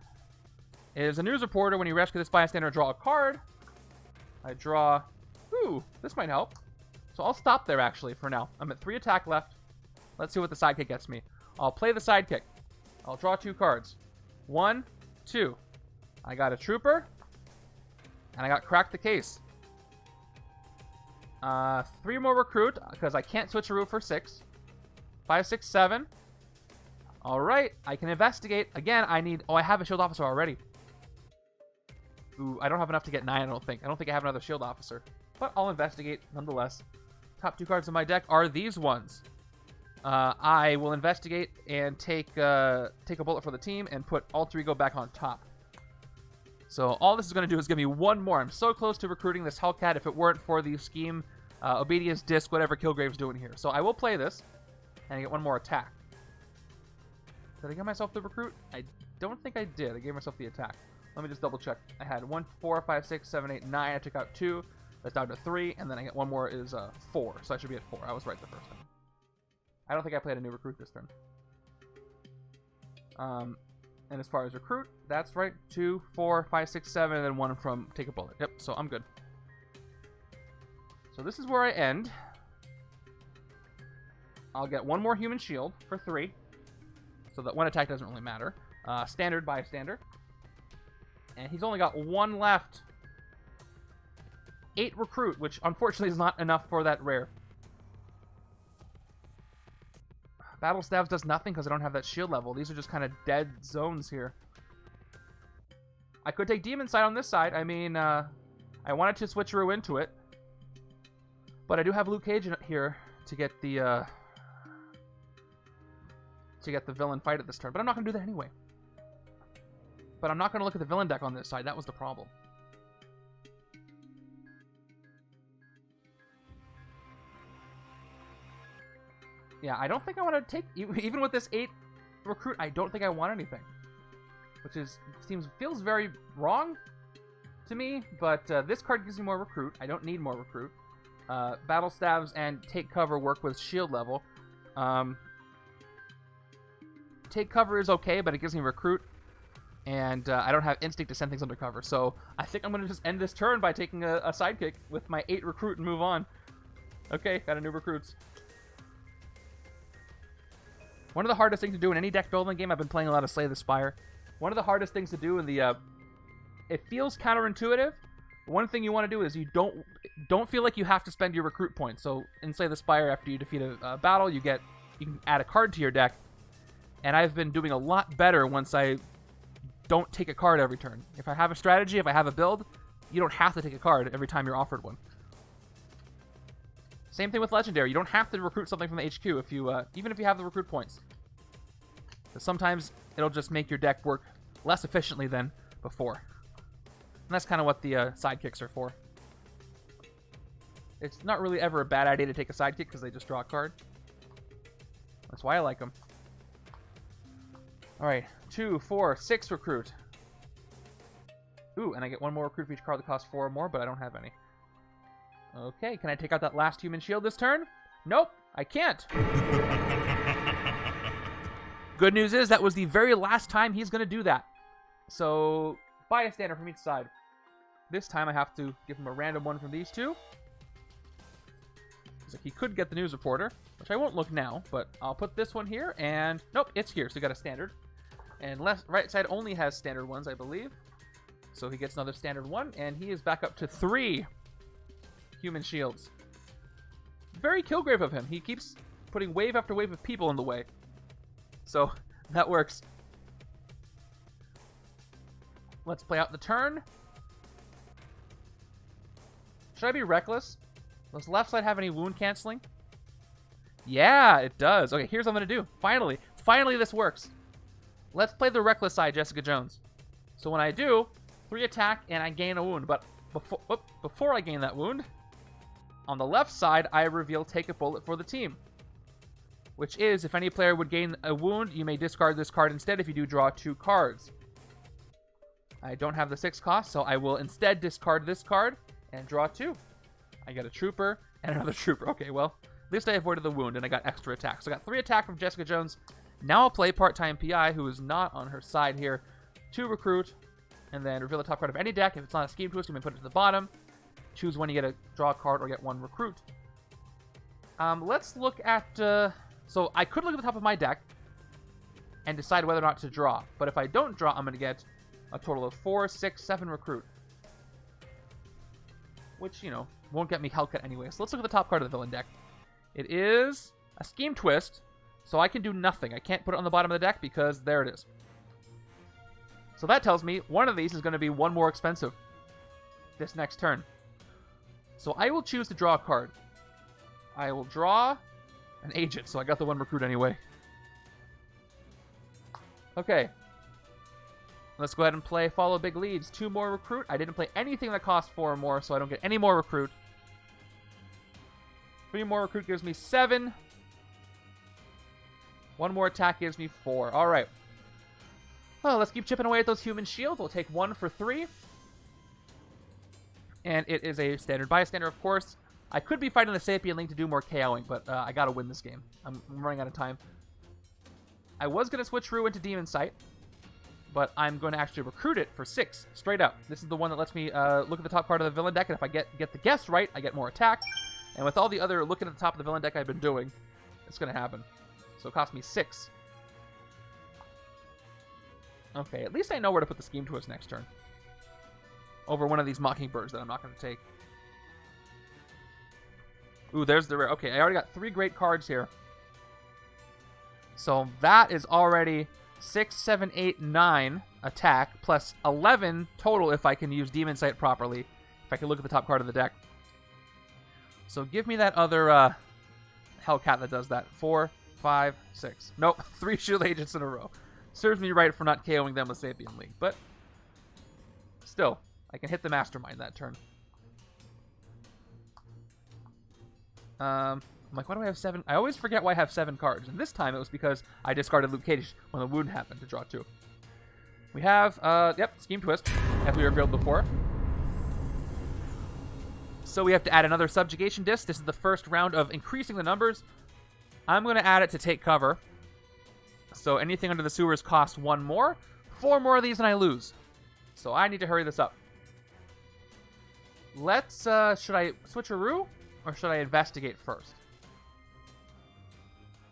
is a news reporter. When you rescue this bystander, draw a card. I draw... Ooh, this might help. So I'll stop there, actually, for now. I'm at 3 attack left. Let's see what the sidekick gets me. I'll play the sidekick. I'll draw 2 cards. 1, 2. I got a trooper. And I got Crack the Case. 3 more recruit, because I can't switch a route for 6. 5, 6, 7. Alright, I can investigate. Again, I need... Oh, I have a shield officer already. Ooh, I don't have enough to get 9, I don't think. I don't think I have another shield officer. But I'll investigate, nonetheless. Top 2 cards in my deck are these ones. I will investigate and take a bullet for the team and put Alter Ego back on top. So all this is going to do is give me 1 more. I'm so close to recruiting this Hellcat if it weren't for the scheme, obedience, disc, whatever Kilgrave's doing here. So I will play this, and I get 1 more attack. Did I get myself the recruit? I don't think I did. I gave myself the attack. Let me just double check. I had 1, 4, 5, 6, 7, 8, 9. I took out 2. That's down to 3, and then I get 1 more is 4. So I should be at 4. I was right the first time. I don't think I played a new recruit this turn. And as far as recruit, that's right. 2, 4, 5, 6, 7, and then 1 from Take a Bullet. Yep, so I'm good. So this is where I end. I'll get 1 more human shield for 3. So that 1 attack doesn't really matter. Standard bystander. And he's only got 1 left. 8 recruit, which unfortunately is not enough for that rare. Battle Stabs does nothing because I don't have that shield level. These are just kind of dead zones here. I could take Demon Sight on this side. I mean, I wanted to switcheroo into it. But I do have Luke Cage here to get the villain fight at this turn. But I'm not going to do that anyway. But I'm not going to look at the villain deck on this side. That was the problem. Yeah, I don't think I want to take... Even with this 8 recruit, I don't think I want anything. Which feels very wrong to me. But this card gives me more recruit. I don't need more recruit. Battle Stabs and Take Cover work with shield level. Take Cover is okay, but it gives me recruit. And I don't have instinct to send things under cover. So I think I'm going to just end this turn by taking a sidekick with my 8 recruit and move on. Okay, got a new recruits. One of the hardest things to do in any deck building game, I've been playing a lot of Slay the Spire. One of the hardest things to do in the, it feels counterintuitive. One thing you want to do is you don't feel like you have to spend your recruit points. So in Slay the Spire, after you defeat a battle, you can add a card to your deck. And I've been doing a lot better once I don't take a card every turn. If I have a strategy, if I have a build, you don't have to take a card every time you're offered one. Same thing with Legendary. You don't have to recruit something from the HQ if you, even if you have the recruit points. Because sometimes it'll just make your deck work less efficiently than before. And that's kind of what the sidekicks are for. It's not really ever a bad idea to take a sidekick because they just draw a card. That's why I like them. Alright, 2, 4, 6 recruit. Ooh, and I get one more recruit for each card that costs 4 or more, but I don't have any. Okay, can I take out that last human shield this turn? Nope, I can't. Good news is that was the very last time he's going to do that. So, buy a standard from each side. This time I have to give him a random one from these two. So he could get the news reporter, which I won't look now, but I'll put this one here, and nope, it's here, so we got a standard. And right side only has standard ones, I believe. So he gets another standard one, and he is back up to 3 human shields. Very Kilgrave of him. He keeps putting wave after wave of people in the way. So that works. Let's play out the turn. Should I be reckless? Does the left side have any wound canceling? Yeah, it does. Okay, here's what I'm going to do. Finally this works. Let's play the reckless side, Jessica Jones. So when I do, 3 attack and I gain a wound. But before I gain that wound, on the left side, I reveal take a bullet for the team. Which is, if any player would gain a wound, you may discard this card instead if you do draw 2 cards. I don't have the 6 cost, so I will instead discard this card and draw 2. I get a trooper and another trooper. Okay, well, at least I avoided the wound and I got extra attack. So I got 3 attack from Jessica Jones. Now I'll play part-time PI, who is not on her side here, to recruit, and then reveal the top card of any deck. If it's not a scheme twist, you may put it to the bottom. Choose when you get a draw card or get 1 recruit. Let's look at... so I could look at the top of my deck and decide whether or not to draw. But if I don't draw, I'm going to get a total of 4, 6, 7 recruit. Which, you know, won't get me Hellcat anyway. So let's look at the top card of the villain deck. It is a scheme twist, so I can do nothing. I can't put it on the bottom of the deck because there it is. So that tells me one of these is going to be 1 more expensive this next turn. So I will choose to draw a card. I will draw an agent, so I got the 1 recruit anyway. Okay. Let's go ahead and play Follow Big Leads. 2 more recruit. I didn't play anything that costs 4 or more, so I don't get any more recruit. 3 more recruit gives me 7. 1 more attack gives me 4. All right. Well, let's keep chipping away at those human shields. We'll take 1 for 3. And it is a standard bystander, of course. I could be fighting the Sapien Link to do more KOing, but I gotta win this game. I'm running out of time. I was gonna switch Rue into Demon Sight, but I'm going to actually recruit it for 6, straight up. This is the one that lets me look at the top card of the villain deck, and if I get the guess right, I get more attack. And with all the other looking at the top of the villain deck I've been doing, it's gonna happen. So it cost me 6. Okay, at least I know where to put the scheme twist next turn. Over one of these Mockingbirds that I'm not going to take. Ooh, there's the rare. Okay, I already got 3 great cards here. So that is already 6, 7, 8, 9 attack, plus 11 total if I can use Demon Sight properly. If I can look at the top card of the deck. So give me that other Hellcat that does that. 4, 5, 6. Nope, 3 shield agents in a row. Serves me right for not KOing them with Sapien Link, but still, I can hit the Mastermind that turn. I'm like, why do I have 7? I always forget why I have 7 cards, and this time it was because I discarded Luke Cage when the wound happened to draw 2. We have, yep, Scheme Twist, as we revealed before. So we have to add another Subjugation Disc. This is the first round of increasing the numbers. I'm going to add it to take cover. So anything under the sewers costs 1 more. 4 more of these and I lose. So I need to hurry this up. Let's, should I switch a Rue? Or should I investigate first?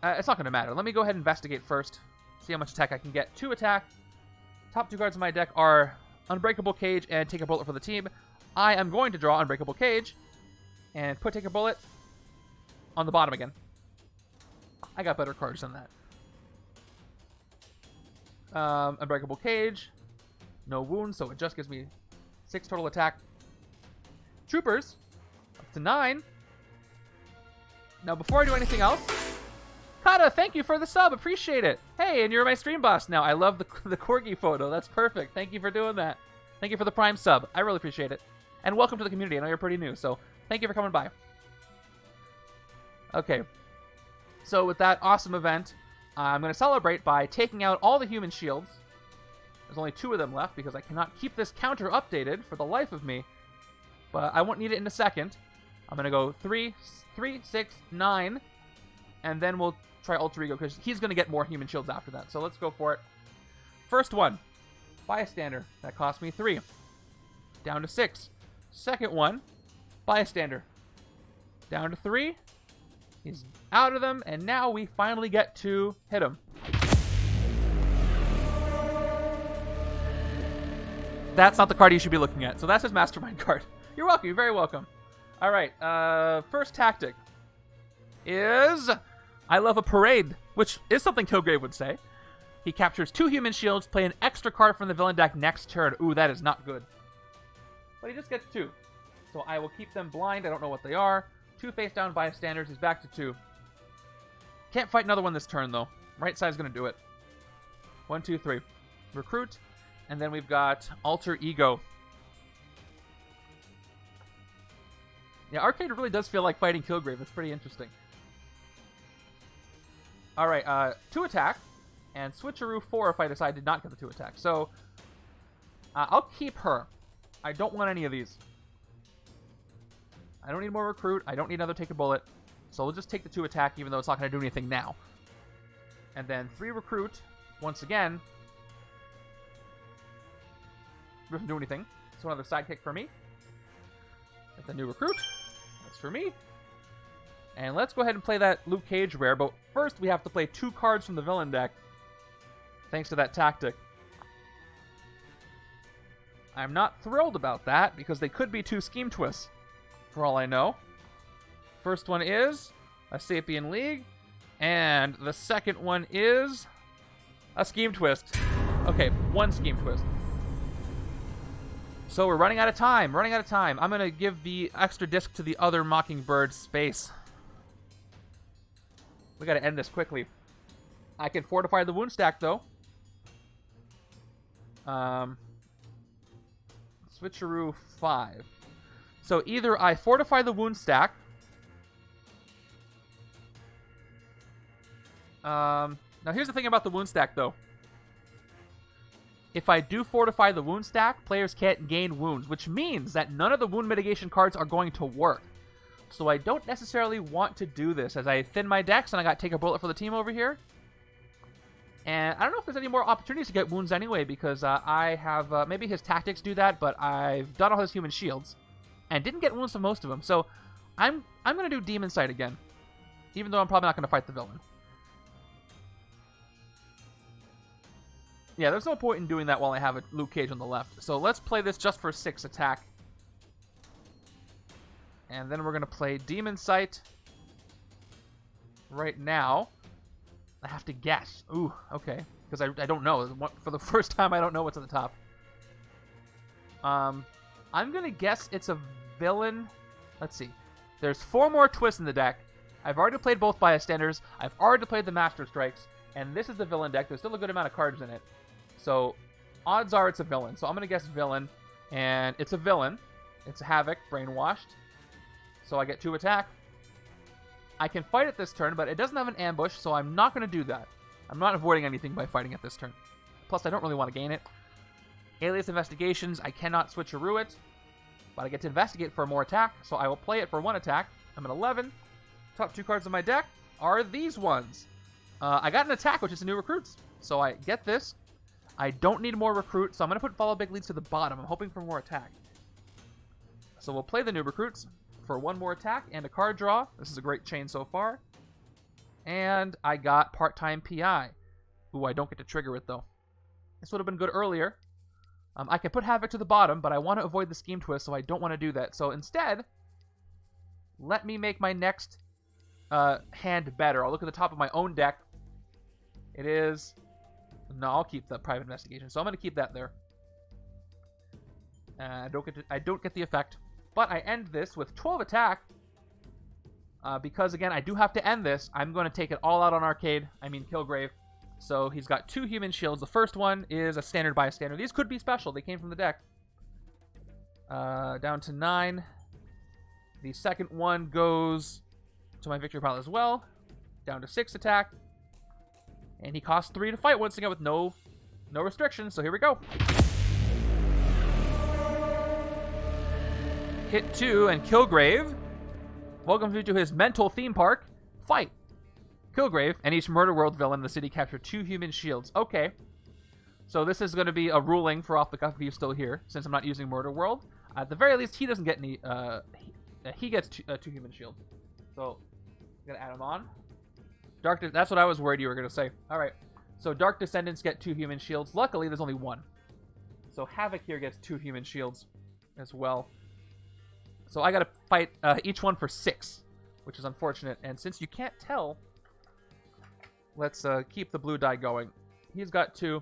It's not going to matter. Let me go ahead and investigate first. See how much attack I can get. 2 attack. Top 2 cards in my deck are Unbreakable Cage and Take a Bullet for the team. I am going to draw Unbreakable Cage and put Take a Bullet on the bottom again. I got better cards than that. Unbreakable Cage. No wounds, so it just gives me 6 total attack. Troopers. Up to 9. Now, before I do anything else... Kata, thank you for the sub. Appreciate it. Hey, and you're my stream boss now. I love the corgi photo. That's perfect. Thank you for doing that. Thank you for the Prime sub. I really appreciate it. And welcome to the community. I know you're pretty new, so thank you for coming by. Okay. So with that awesome event, I'm going to celebrate by taking out all the human shields. There's only 2 of them left because I cannot keep this counter updated for the life of me. But I won't need it in a second. I'm going to go 3, 6, 9, and then we'll try Alter Ego because he's going to get more human shields after that. So let's go for it. First one, Bystander. That cost me 3. Down to 6. Second one, Bystander. Down to 3. He's out of them, and now we finally get to hit him. That's not the card you should be looking at. So that's his Mastermind card. You're welcome. You're very welcome. All right. First tactic is... I love a parade, which is something Kilgrave would say. He captures 2 human shields, play an extra card from the villain deck next turn. Ooh, that is not good. But he just gets 2. So I will keep them blind. I don't know what they are. 2 face down bystanders. He's back to 2. Can't fight another one this turn, though. Right side's going to do it. 1, 2, 3. Recruit. And then we've got Alter Ego. Yeah, Arcade really does feel like fighting Kilgrave. It's pretty interesting. Alright, 2 attack, and Switcheroo 4 if I decide to not get the 2 attack. So, I'll keep her. I don't want any of these. I don't need more recruit. I don't need another Take a Bullet. So we'll just take the 2 attack, even though it's not going to do anything now. And then 3 recruit, once again. Doesn't do anything. So another sidekick for me. That's a new recruit. That's for me. And let's go ahead and play that Luke Cage rare, but first we have to play 2 cards from the villain deck, thanks to that tactic. I'm not thrilled about that, because they could be 2 Scheme Twists, for all I know. First one is a Sapien League, and the second one is a Scheme Twist. Okay, 1 Scheme Twist. So we're running out of time, I'm going to give the extra disc to the other Mockingbird space. We got to end this quickly. I can fortify the wound stack, though. Switcheroo 5. So either I fortify the wound stack. Now here's the thing about the wound stack, though. If I do fortify the wound stack, players can't gain wounds, which means that none of the wound mitigation cards are going to work. So I don't necessarily want to do this, as I thin my decks and I got Take a Bullet for the team over here. And I don't know if there's any more opportunities to get wounds anyway, because I have, maybe his tactics do that, but I've done all his human shields and didn't get wounds from most of them. So I'm going to do Demon Sight again, even though I'm probably not going to fight the villain. Yeah, there's no point in doing that while I have a Luke Cage on the left. So let's play this just for 6 attack. And then we're going to play Demon Sight right now. I have to guess. Ooh, okay. Because I don't know. For the first time, I don't know what's at the top. I'm going to guess it's a villain. Let's see. There's 4 more twists in the deck. I've already played both Bystanders. I've already played the Master Strikes. And this is the villain deck. There's still a good amount of cards in it. So, odds are it's a villain. So I'm going to guess villain. And it's a villain. It's a Havoc, Brainwashed. So I get 2 attack. I can fight it this turn, but it doesn't have an ambush, so I'm not going to do that. I'm not avoiding anything by fighting it this turn. Plus, I don't really want to gain it. Alias Investigations, I cannot switcheroo it, but I get to investigate for more attack, so I will play it for 1 attack. I'm at 11. Top 2 cards of my deck are these ones. I got an attack, which is a new recruits, so I get this. I don't need more recruit, so I'm going to put Follow Big Leads to the bottom. I'm hoping for more attack. So we'll play the new recruits for 1 more attack and a card draw. This is a great chain so far. And I got part-time PI. Ooh, I don't get to trigger it, though. This would have been good earlier. I can put Havoc to the bottom, but I want to avoid the Scheme Twist, so I don't want to do that. So instead, let me make my next hand better. I'll look at the top of my own deck. It is... No, I'll keep the Private Investigation, so I'm going to keep that there. I don't get the effect, but I end this with 12 attack. Because, again, I do have to end this. I'm going to take it all out on Kilgrave. So he's got 2 human shields. The first one is a standard bystander. These could be special. They came from the deck. Down to 9. The second one goes to my victory pile as well. Down to 6 attack. And he costs 3 to fight once again with no restrictions. So here we go. Hit 2 and Kilgrave welcomes you to his mental theme park. Fight. Kilgrave and each Murder World villain in the city capture 2 human shields. Okay. So this is going to be a ruling for off the cuff if he's still here, since I'm not using Murder World. At the very least, he doesn't get any... he gets 2 human shields. So, I'm going to add him on. That's what I was worried you were going to say. Alright. So Dark Descendants get 2 human shields. Luckily, there's only 1. So Havoc here gets 2 human shields as well. So I got to fight each one for 6, which is unfortunate. And since you can't tell, let's keep the blue die going. He's got 2.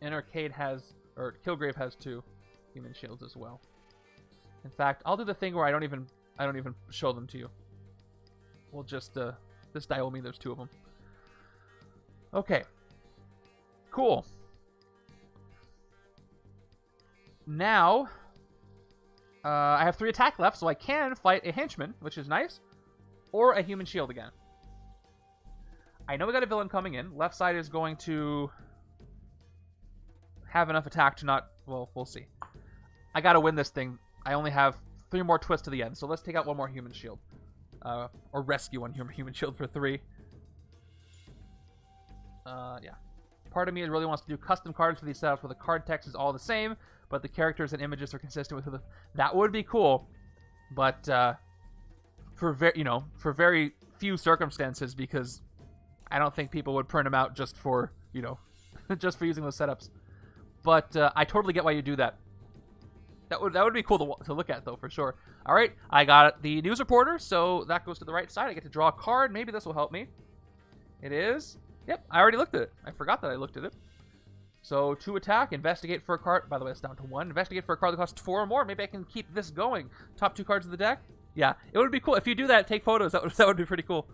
And Kilgrave has 2 human shields as well. In fact, I'll do the thing where I don't even show them to you. We'll just this die will mean there's 2 of them. Okay. Cool. Now, I have 3 attack left, so I can fight a henchman, which is nice, or a human shield again. I know we got a villain coming in. Left side is going to have enough attack to not... Well, we'll see. I gotta win this thing. I only have 3 more twists to the end, so let's take out 1 more human shield. Or rescue 1 human shield for 3. Yeah. Part of me really wants to do custom cards for these setups where the card text is all the same, but the characters and images are consistent with that would be cool, but for very few circumstances, because I don't think people would print them out just for just for using those setups. But I totally get why you do that. That would be cool to look at, though, for sure. All right, I got the news reporter, so that goes to the right side. I get to draw a card. Maybe this will help me. It is. Yep, I already looked at it. I forgot that I looked at it. So 2 attack, investigate for a card. By the way, it's down to 1. Investigate for a card that costs 4 or more. Maybe I can keep this going. Top 2 cards of the deck. Yeah, it would be cool if you do that. Take photos. That would be pretty cool.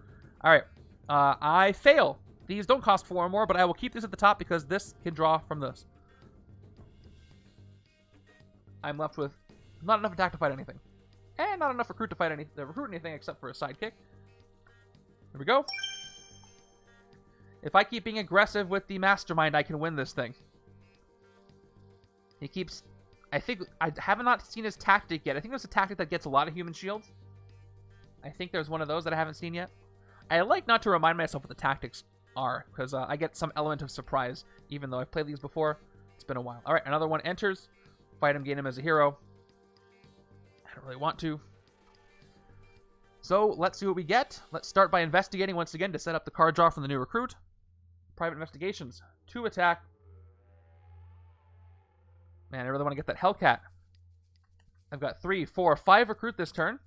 All right, I fail. These don't cost 4 or more, but I will keep this at the top because this can draw from this. I'm left with not enough attack to fight anything, and not enough recruit to fight anything except for a sidekick. Here we go. If I keep being aggressive with the Mastermind, I can win this thing. He keeps... I think... I have not seen his tactic yet. I think there's a tactic that gets a lot of human shields. I think there's one of those that I haven't seen yet. I like not to remind myself what the tactics are, because I get some element of surprise, even though I've played these before. It's been a while. Alright, another one enters. Fight him, gain him as a hero. I don't really want to. So, let's see what we get. Let's start by investigating once again to set up the card draw from the new recruit. Private Investigations. 2 attack. Man, I really want to get that Hellcat. I've got 3, 4, 5 recruit this turn.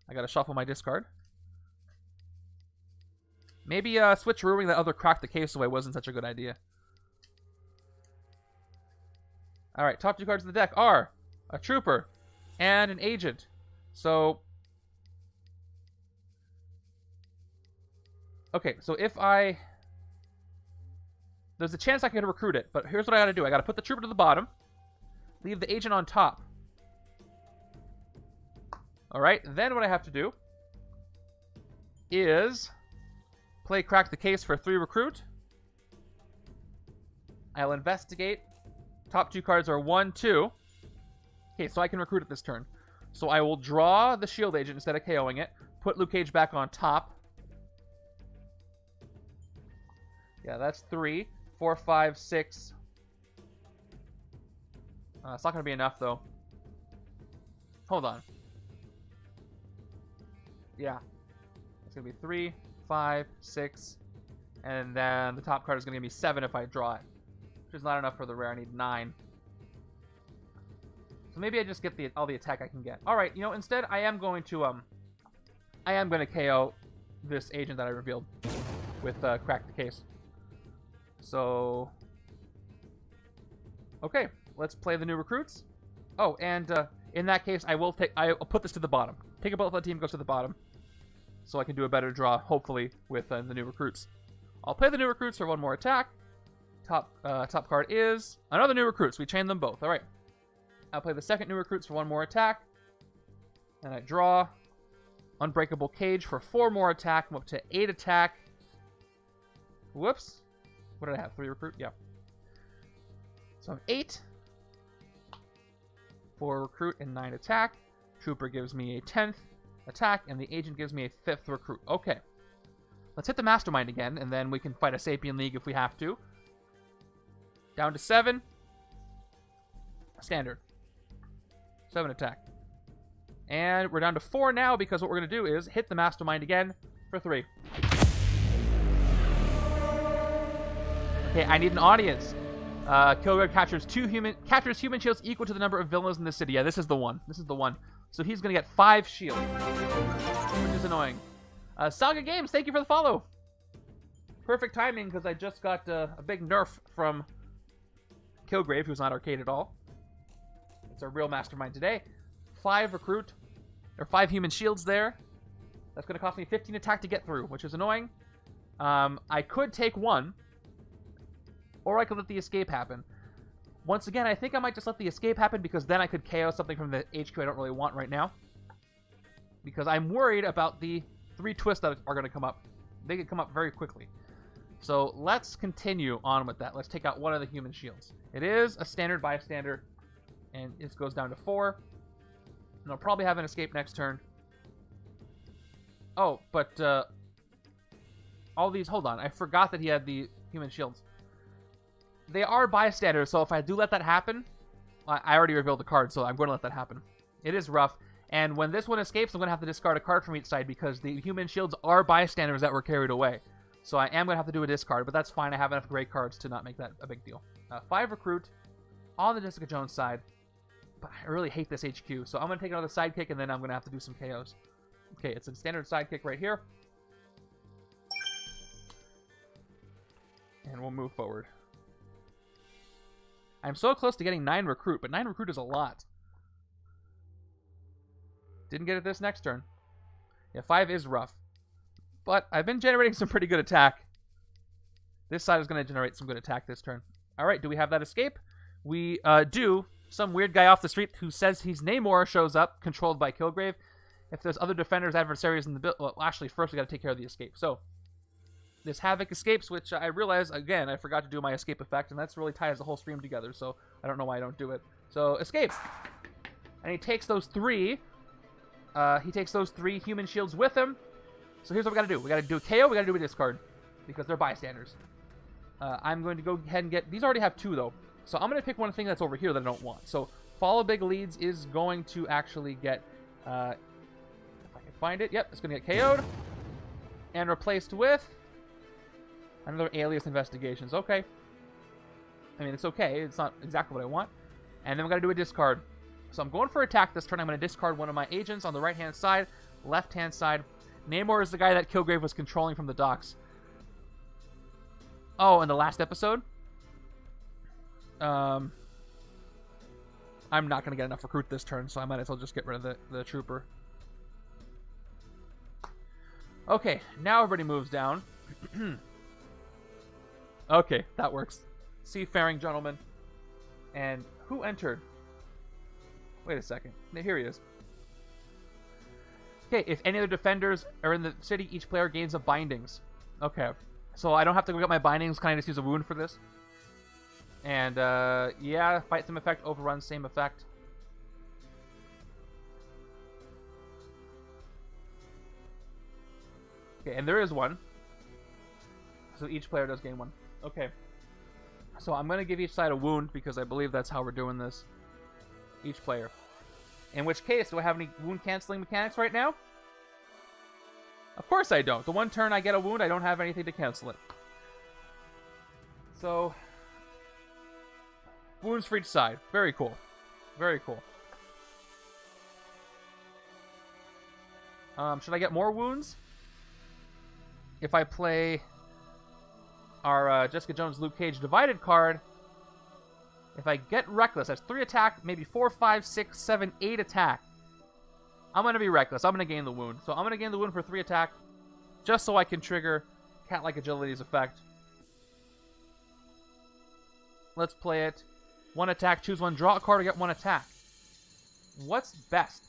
I gotta shuffle my discard. Maybe switcherooing that other crack the case away wasn't such a good idea. Alright, top 2 cards of the deck are a trooper and an agent. So... Okay, so if I... There's a chance I could recruit it, but here's what I gotta do. I gotta put the trooper to the bottom, leave the agent on top. Alright, then what I have to do is play Crack the Case for 3 recruit. I'll investigate. Top 2 cards are 1, 2. Okay, so I can recruit it this turn. So I will draw the shield agent instead of KOing it, put Luke Cage back on top. Yeah, that's 3. 4, 5, 6. It's not going to be enough, though. Hold on. Yeah. It's going to be 3, 5, 6, and then the top card is going to give me 7 if I draw it, which is not enough for the rare. I need 9. So maybe I just get all the attack I can get. All right, you know, instead I am going to KO this agent that I revealed with Crack the Case. So, okay, let's play the new recruits. Oh, and in that case, I'll put this to the bottom. Take a bullet for the team, goes to the bottom, so I can do a better draw, hopefully, with the new recruits. I'll play the new recruits for 1 more attack. Top card is another new recruits. We chain them both. All right. I'll play the second new recruits for 1 more attack. And I draw Unbreakable Cage for 4 more attack. I'm up to 8 attack. Whoops. What did I have? 3 recruit? Yeah. So I'm 8. 4 recruit and 9 attack. Trooper gives me a 10th attack, and the agent gives me a 5th recruit. Okay. Let's hit the Mastermind again, and then we can fight a Sapien League if we have to. Down to 7. Standard. 7 attack. And we're down to 4 now, because what we're going to do is hit the Mastermind again for 3. Okay, I need an audience. Kilgrave captures human shields equal to the number of villains in the city. Yeah, this is the one. This is the one. So he's going to get 5 shields, which is annoying. Saga Games, thank you for the follow. Perfect timing, because I just got a big nerf from Kilgrave, who's not arcade at all. It's our real Mastermind today. 5 recruit, or 5 human shields there. That's going to cost me 15 attack to get through, which is annoying. I could take 1, or I could let the escape happen. Once again, I think I might just let the escape happen, because then I could KO something from the HQ I don't really want right now. Because I'm worried about the 3 twists that are going to come up. They could come up very quickly. So let's continue on with that. Let's take out 1 of the human shields. It is a standard bystander, and this goes down to 4. And I'll probably have an escape next turn. Oh, but all these... Hold on. I forgot that he had the human shields. They are bystanders, so if I do let that happen... I already revealed the card, so I'm going to let that happen. It is rough. And when this one escapes, I'm going to have to discard a card from each side, because the human shields are bystanders that were carried away. So I am going to have to do a discard, but that's fine. I have enough great cards to not make that a big deal. 5 recruit on the Jessica Jones side. But I really hate this HQ, so I'm going to take another sidekick, and then I'm going to have to do some KOs. Okay, it's a standard sidekick right here. And we'll move forward. I'm so close to getting 9 recruit, but 9 recruit is a lot. Didn't get it this next turn. Yeah, 5 is rough. But I've been generating some pretty good attack. This side is going to generate some good attack this turn. All right, do we have that escape? We do. Some weird guy off the street who says he's Namor shows up, controlled by Kilgrave. If there's other defenders, adversaries in the build... Well, actually, first we got to take care of the escape. So, this Havoc escapes, which I realize, again, I forgot to do my escape effect, and that's really ties the whole stream together, so I don't know why I don't do it. So, escape. And he takes those 3... he takes those 3 human shields with him. So here's what we gotta do. We gotta do a KO, we gotta do a discard. Because they're bystanders. I'm going to go ahead and get... These already have 2, though. So I'm gonna pick one thing that's over here that I don't want. So Follow Big Leads is going to actually get... if I can find it. Yep, it's gonna get KO'd. And replaced with... another Alias Investigations. Okay. I mean, it's okay. It's not exactly what I want. And then we gotta do a discard. So I'm going for attack this turn. I'm going to discard one of my agents on the right-hand side, left-hand side. Namor is the guy that Kilgrave was controlling from the docks. Oh, in the last episode? I'm not going to get enough recruit this turn, so I might as well just get rid of the trooper. Okay, now everybody moves down. Okay, that works. Seafaring gentleman. And who entered? Wait a second. Here he is. Okay, if any other defenders are in the city, each player gains a bindings. Okay. So I don't have to go get my bindings. Can I just use a wound for this? And, yeah, fight some effect, overrun, same effect. Okay, and there is one. So each player does gain 1. Okay. So I'm going to give each side a wound, because I believe that's how we're doing this. Each player. In which case, do I have any wound canceling mechanics right now? Of course I don't. The one turn I get a wound, I don't have anything to cancel it. So, wounds for each side. Very cool. Very cool. Should I get more wounds? If I play our Jessica Jones Luke Cage divided card, if I get Reckless, that's 3 attack, maybe 4, 5, 6, 7, 8 attack. I'm going to be Reckless. I'm going to gain the wound. So I'm going to gain the wound for 3 attack, just so I can trigger Cat-like Agility's effect. Let's play it. 1 attack, choose 1, draw a card to get 1 attack. What's best?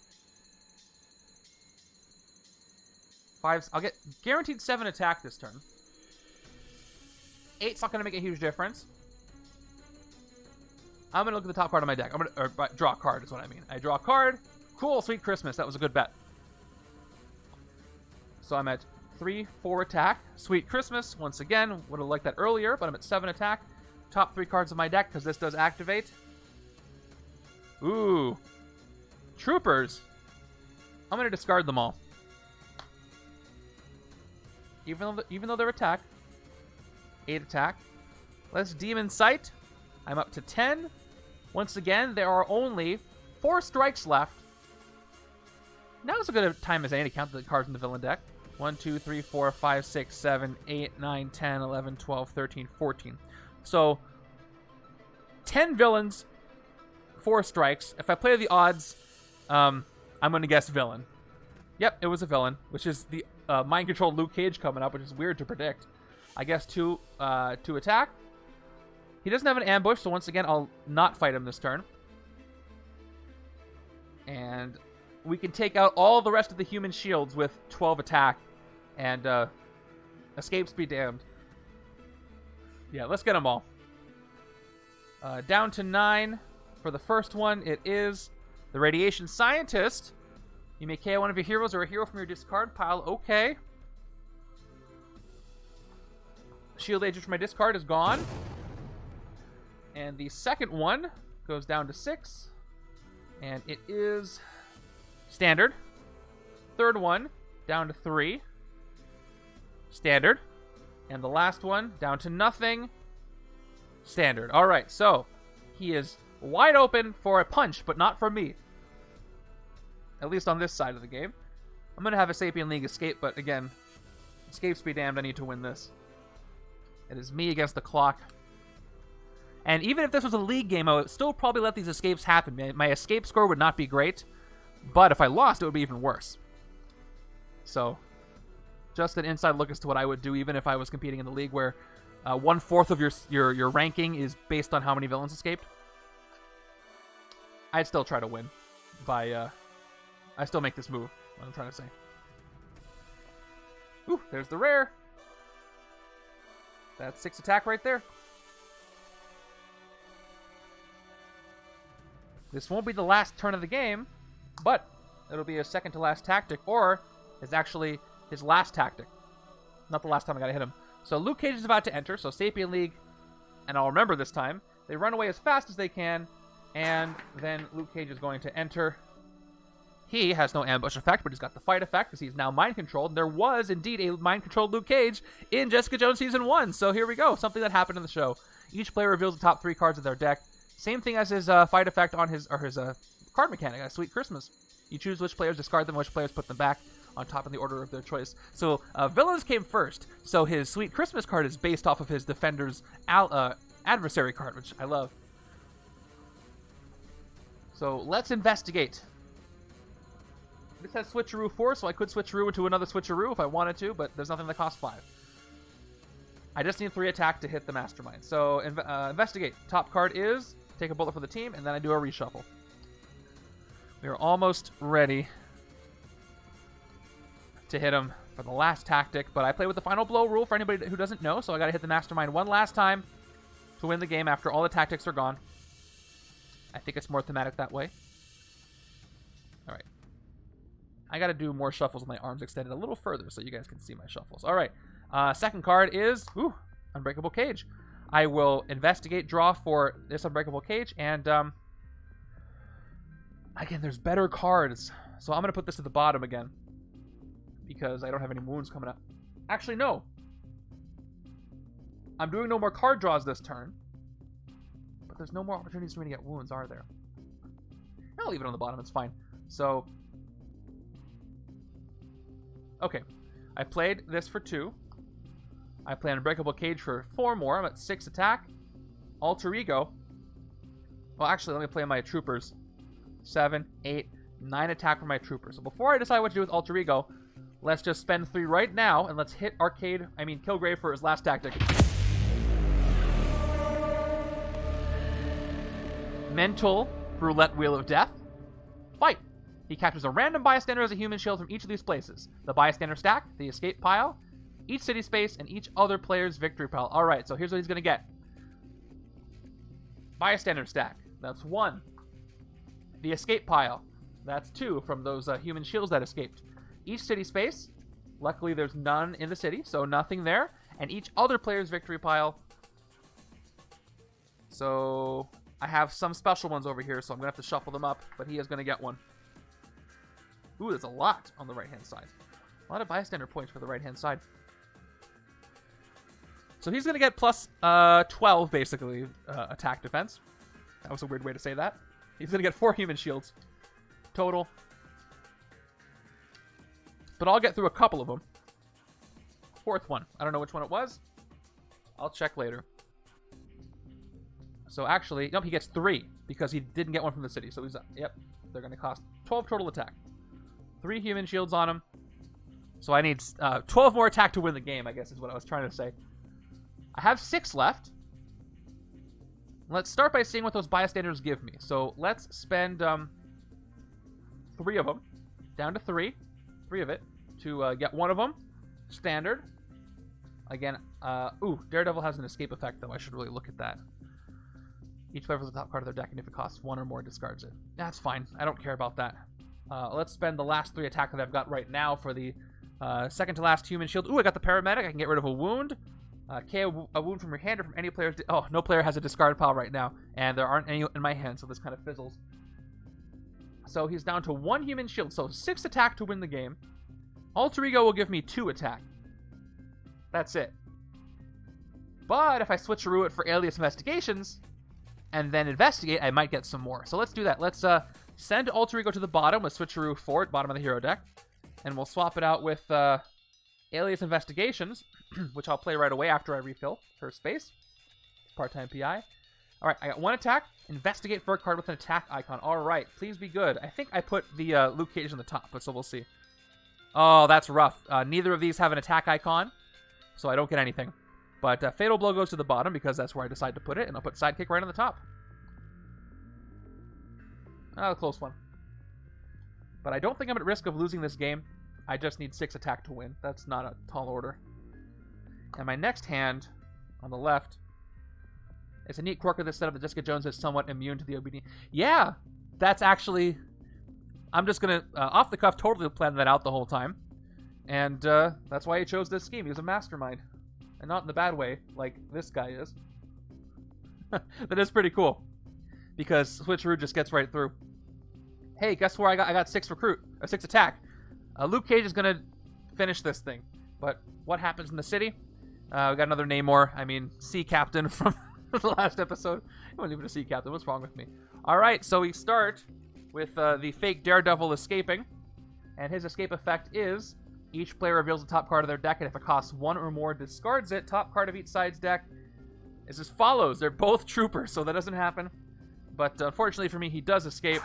5, I'll get guaranteed 7 attack this turn. 8's not going to make a huge difference. I'm going to look at the top card of my deck. I'm going to draw a card is what I mean. I draw a card. Cool, Sweet Christmas. That was a good bet. So I'm at 3, 4 attack. Sweet Christmas. Once again, would have liked that earlier, but I'm at 7 attack. Top 3 cards of my deck, because this does activate. Ooh. Troopers. I'm going to discard them all. Even though they're attack. 8 attack. Let's Demon Sight. I'm up to 10. Once again, there are only 4 strikes left. Now is a good time as any to count the cards in the villain deck. 1, 2, 3, 4, 5, 6, 7, 8, 9, 10, 11, 12, 13, 14. So, 10 villains, 4 strikes. If I play the odds, I'm going to guess villain. Yep, it was a villain, which is the mind-controlled Luke Cage coming up, which is weird to predict. I guess 2 attack. He doesn't have an ambush, so once again, I'll not fight him this turn. And we can take out all the rest of the human shields with 12 attack. And escapes be damned. Yeah, let's get them all. Down to 9. For the first one, it is the Radiation Scientist. You may KO one of your heroes or a hero from your discard pile. Okay. Shield Agent from my discard is gone. And the second one goes down to 6. And it is standard. Third one down to 3. Standard. And the last one down to nothing. Standard. All right, so he is wide open for a punch, but not from me. At least on this side of the game. I'm going to have a Sapien League escape, but again, escapes be damned, I need to win this. It is me against the clock. And even if this was a league game, I would still probably let these escapes happen. My escape score would not be great, but if I lost, it would be even worse. So, just an inside look as to what I would do, even if I was competing in the league where 1/4 of your ranking is based on how many villains escaped. I'd still try to win by... I still make this move, what I'm trying to say. Ooh, there's the rare. That's 6 attack right there. This won't be the last turn of the game, but it'll be a second to last tactic, or it's actually his last tactic. Not the last time I gotta hit him. So Luke Cage is about to enter, so Sapien League, and I'll remember this time, they run away as fast as they can, and then Luke Cage is going to enter. He has no ambush effect, but he's got the fight effect because he's now mind-controlled. There was indeed a mind-controlled Luke Cage in Jessica Jones Season 1, so here we go. Something that happened in the show. Each player reveals the top 3 cards of their deck. Same thing as his fight effect on his card mechanic, Sweet Christmas. You choose which players discard them, which players put them back on top in the order of their choice. So villains came first, so his Sweet Christmas card is based off of his Defender's adversary card, which I love. So let's investigate. This has switcheroo 4, so I could switcheroo into another switcheroo if I wanted to, but there's nothing that costs 5. I just need 3 attack to hit the Mastermind. So investigate. Top card is take a bullet for the team, and then I do a reshuffle. We are almost ready to hit him for the last tactic, but I play with the final blow rule for anybody who doesn't know, so I got to hit the Mastermind one last time to win the game after all the tactics are gone. I think it's more thematic that way. All right. I got to do more shuffles with my arms extended a little further so you guys can see my shuffles. All right. Second card is Unbreakable Cage. I will investigate, draw for this Unbreakable Cage, and again, there's better cards. So I'm going to put this at the bottom again. because I don't have any wounds coming up. Actually, no. I'm doing no more card draws this turn. But there's no more opportunities for me to get wounds, are there? I'll leave it on the bottom. It's fine. So, okay. I played this for 2. I play Unbreakable Cage for 4 more. I'm at 6 attack. Alter Ego. Well, actually, let me play my troopers. 7, 8, 9 attack for my troopers. So before I decide what to do with Alter Ego, let's just spend 3 right now, and let's hit Kilgrave for his last tactic. Mental Roulette Wheel of Death. Fight. He captures a random bystander as a human shield from each of these places. The bystander stack, the escape pile, each city space, and each other player's victory pile. Alright, so here's what he's going to get. Bystander stack. That's 1. The escape pile. That's 2 from those human shields that escaped. Each city space. Luckily, there's none in the city, so nothing there. And each other player's victory pile. So I have some special ones over here, so I'm going to have to shuffle them up, but he is going to get one. Ooh, there's a lot on the right-hand side. A lot of bystander points for the right-hand side. So he's going to get plus 12, basically, attack defense. That was a weird way to say that. He's going to get 4 human shields total. But I'll get through a couple of them. 4th one. I don't know which one it was. I'll check later. So actually, nope, he gets 3 because he didn't get one from the city. So he's, yep, they're going to cost 12 total attack. 3 human shields on him. So I need 12 more attack to win the game, I guess is what I was trying to say. I have 6 left. Let's start by seeing what those bystanders give me. So let's spend 3 of them. Down to 3. 3 of it. To get 1 of them. Standard. Again, Daredevil has an escape effect, though. I should really look at that. Each player has the top card of their deck, and if it costs 1 or more, discards it. That's fine. I don't care about that. Let's spend the last 3 attack that I've got right now for the second to last human shield. Ooh, I got the paramedic. I can get rid of a wound. KO a wound from your hand or from any player's... Oh, no player has a discard pile right now. And there aren't any in my hand, so this kind of fizzles. So he's down to 1 human shield. So 6 attack to win the game. Alter Ego will give me 2 attack. That's it. But if I switcheroo it for Alias Investigations and then Investigate, I might get some more. So let's do that. Let's send Alter Ego to the bottom with switcheroo 4 bottom of the hero deck. And we'll swap it out with Alias Investigations, which I'll play right away after I refill her space. Part-time PI. Alright, I got 1 attack. Investigate for a card with an attack icon. Alright, please be good. I think I put the Luke Cage on the top, but so we'll see. Oh, that's rough. Neither of these have an attack icon, so I don't get anything. But Fatal Blow goes to the bottom because that's where I decide to put it, and I'll put Sidekick right on the top. Oh, a close one. But I don't think I'm at risk of losing this game. I just need 6 attack to win. That's not a tall order. And my next hand, on the left, is a neat quirk of this setup that Jessica Jones is somewhat immune to the obedient. Yeah! That's actually... I'm just going to, off the cuff, totally plan that out the whole time. And that's why he chose this scheme. He was a mastermind. And not in the bad way, like this guy is. That is pretty cool. Because Switcheroo just gets right through. Hey, guess where I got 6 recruit, or 6 attack. Luke Cage is going to finish this thing. But what happens in the city? We got another Namor, Sea Captain from the last episode. He wasn't even a Sea Captain. What's wrong with me? Alright, so we start with the fake Daredevil escaping. And his escape effect is each player reveals the top card of their deck, and if it costs 1 or more, discards it. Top card of each side's deck is as follows. They're both troopers, so that doesn't happen. But unfortunately for me, he does escape.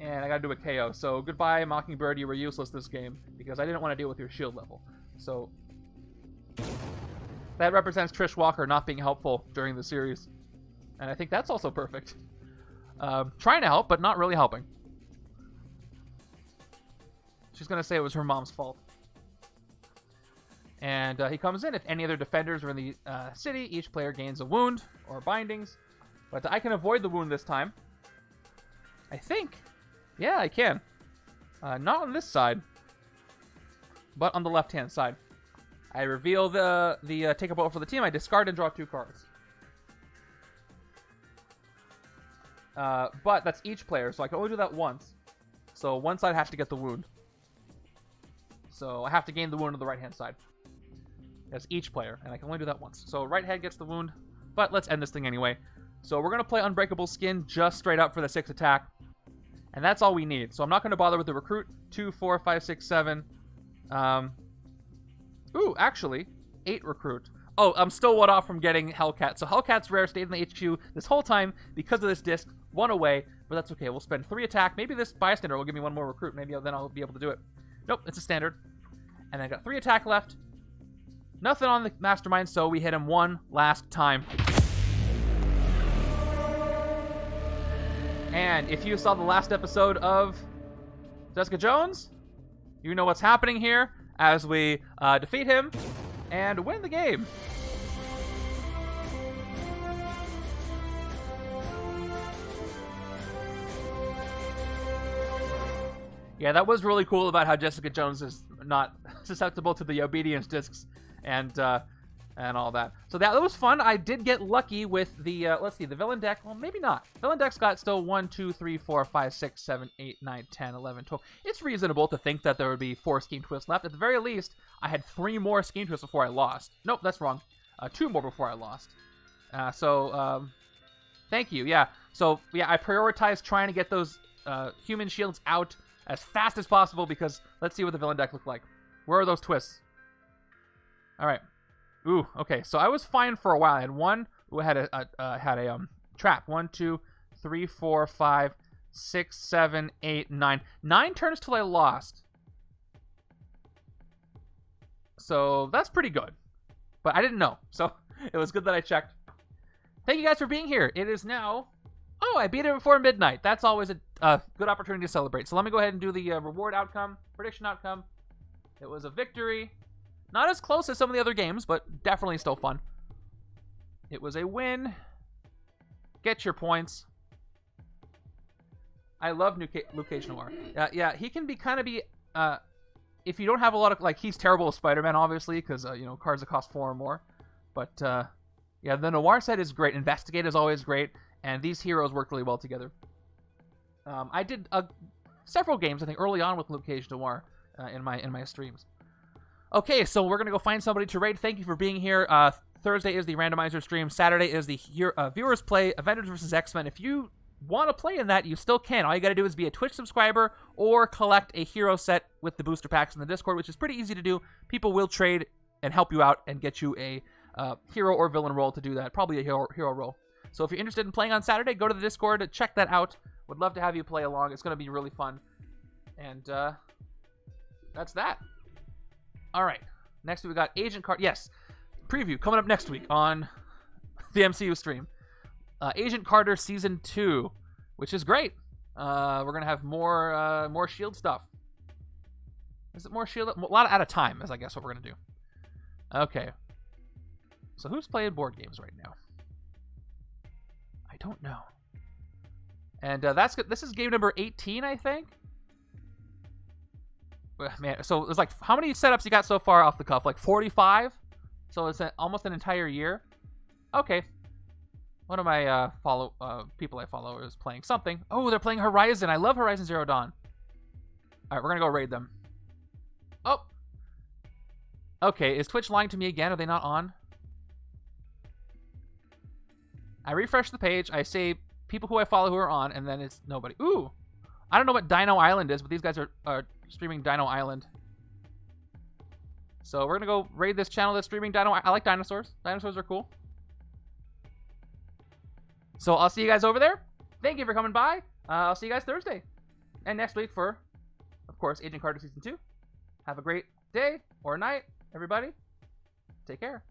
And I gotta do a KO. So goodbye, Mockingbird. You were useless this game because I didn't want to deal with your shield level. So that represents Trish Walker not being helpful during the series. And I think that's also perfect. Trying to help, but not really helping. She's going to say it was her mom's fault. And he comes in. If any other defenders are in the city, each player gains a wound or bindings. But I can avoid the wound this time. I think. Yeah, I can. Not on this side, but on the left-hand side. I reveal the take a bullet for the team. I discard and draw 2 cards. But that's each player, so I can only do that once. So one side has to get the wound. So I have to gain the wound on the right-hand side. That's each player, and I can only do that once. So right head gets the wound, but let's end this thing anyway. So we're going to play Unbreakable Skin just straight up for the 6 attack. And that's all we need. So I'm not going to bother with the recruit. 2, 4, 5, 6, 7. Ooh, actually, 8 recruit. Oh, I'm still 1 off from getting Hellcat. So Hellcat's rare, stayed in the HQ this whole time because of this disc. 1 away, but that's okay. We'll spend 3 attack. Maybe this bystander will give me 1 more recruit. Maybe then I'll be able to do it. Nope, it's a standard. And I got 3 attack left. Nothing on the Mastermind, so we hit him 1 last time. And if you saw the last episode of Jessica Jones, you know what's happening here as we defeat him and win the game. Yeah, that was really cool about how Jessica Jones is not susceptible to the obedience discs and all that. So that was fun. I did get lucky with the, let's see, the villain deck. Well, maybe not. Villain deck's got still 1, 2, 3, 4, 5, 6, 7, 8, 9, 10, 11, 12. It's reasonable to think that there would be 4 scheme twists left. At the very least, I had 3 more scheme twists before I lost. Nope, that's wrong. 2 more before I lost. Thank you. Yeah. So, yeah, I prioritized trying to get those human shields out as fast as possible because let's see what the villain deck looked like. Where are those twists? All right. Ooh, okay. So I was fine for a while. I had one who had a trap. 1, 2, 3, 4, 5, 6, 7, 8, 9. 9 turns till I lost. So that's pretty good. But I didn't know. So it was good that I checked. Thank you guys for being here. It is now... Oh, I beat it before midnight. That's always a good opportunity to celebrate. So let me go ahead and do the reward outcome, prediction outcome. It was a victory. Not as close as some of the other games, but definitely still fun. It was a win. Get your points. I love Luke Cage Noir. Yeah, he can be kind of if you don't have a lot of, like, he's terrible with Spider-Man, obviously, because, cards that cost 4 or more. But, yeah, the Noir set is great. Investigate is always great. And these heroes work really well together. I did several games, I think, early on with Luke Cage Noir in my streams. Okay, so we're going to go find somebody to raid. Thank you for being here. Thursday is the randomizer stream. Saturday is the viewers play Avengers vs. X-Men. If you want to play in that, you still can. All you got to do is be a Twitch subscriber or collect a hero set with the booster packs in the Discord, which is pretty easy to do. People will trade and help you out and get you a hero or villain role to do that. Probably a hero role. So if you're interested in playing on Saturday, go to the Discord and check that out. Would love to have you play along. It's going to be really fun. And that's that. All right. Next we got Agent Carter. Yes. Preview coming up next week on the MCU stream. Agent Carter Season 2, which is great. We're going to have more S.H.I.E.L.D. stuff. Is it more S.H.I.E.L.D.? A lot at a time is, I guess, what we're going to do. Okay. So who's playing board games right now? I don't know. And that's good. This is game number 18, I think. Man, so it's like, how many setups you got so far off the cuff? Like 45? So it's almost an entire year. Okay. One of my people I follow is playing something. Oh, they're playing Horizon. I love Horizon Zero Dawn. All right, we're gonna go raid them. Oh. Okay, is Twitch lying to me again? Are they not on? I refresh the page. I say people who I follow who are on, and then it's nobody. Ooh. I don't know what Dino Island is, but these guys are streaming Dino Island. So we're going to go raid this channel that's streaming Dino. I like dinosaurs. Dinosaurs are cool. So I'll see you guys over there. Thank you for coming by. I'll see you guys Thursday. And next week for, of course, Agent Carter Season 2. Have a great day or night, everybody. Take care.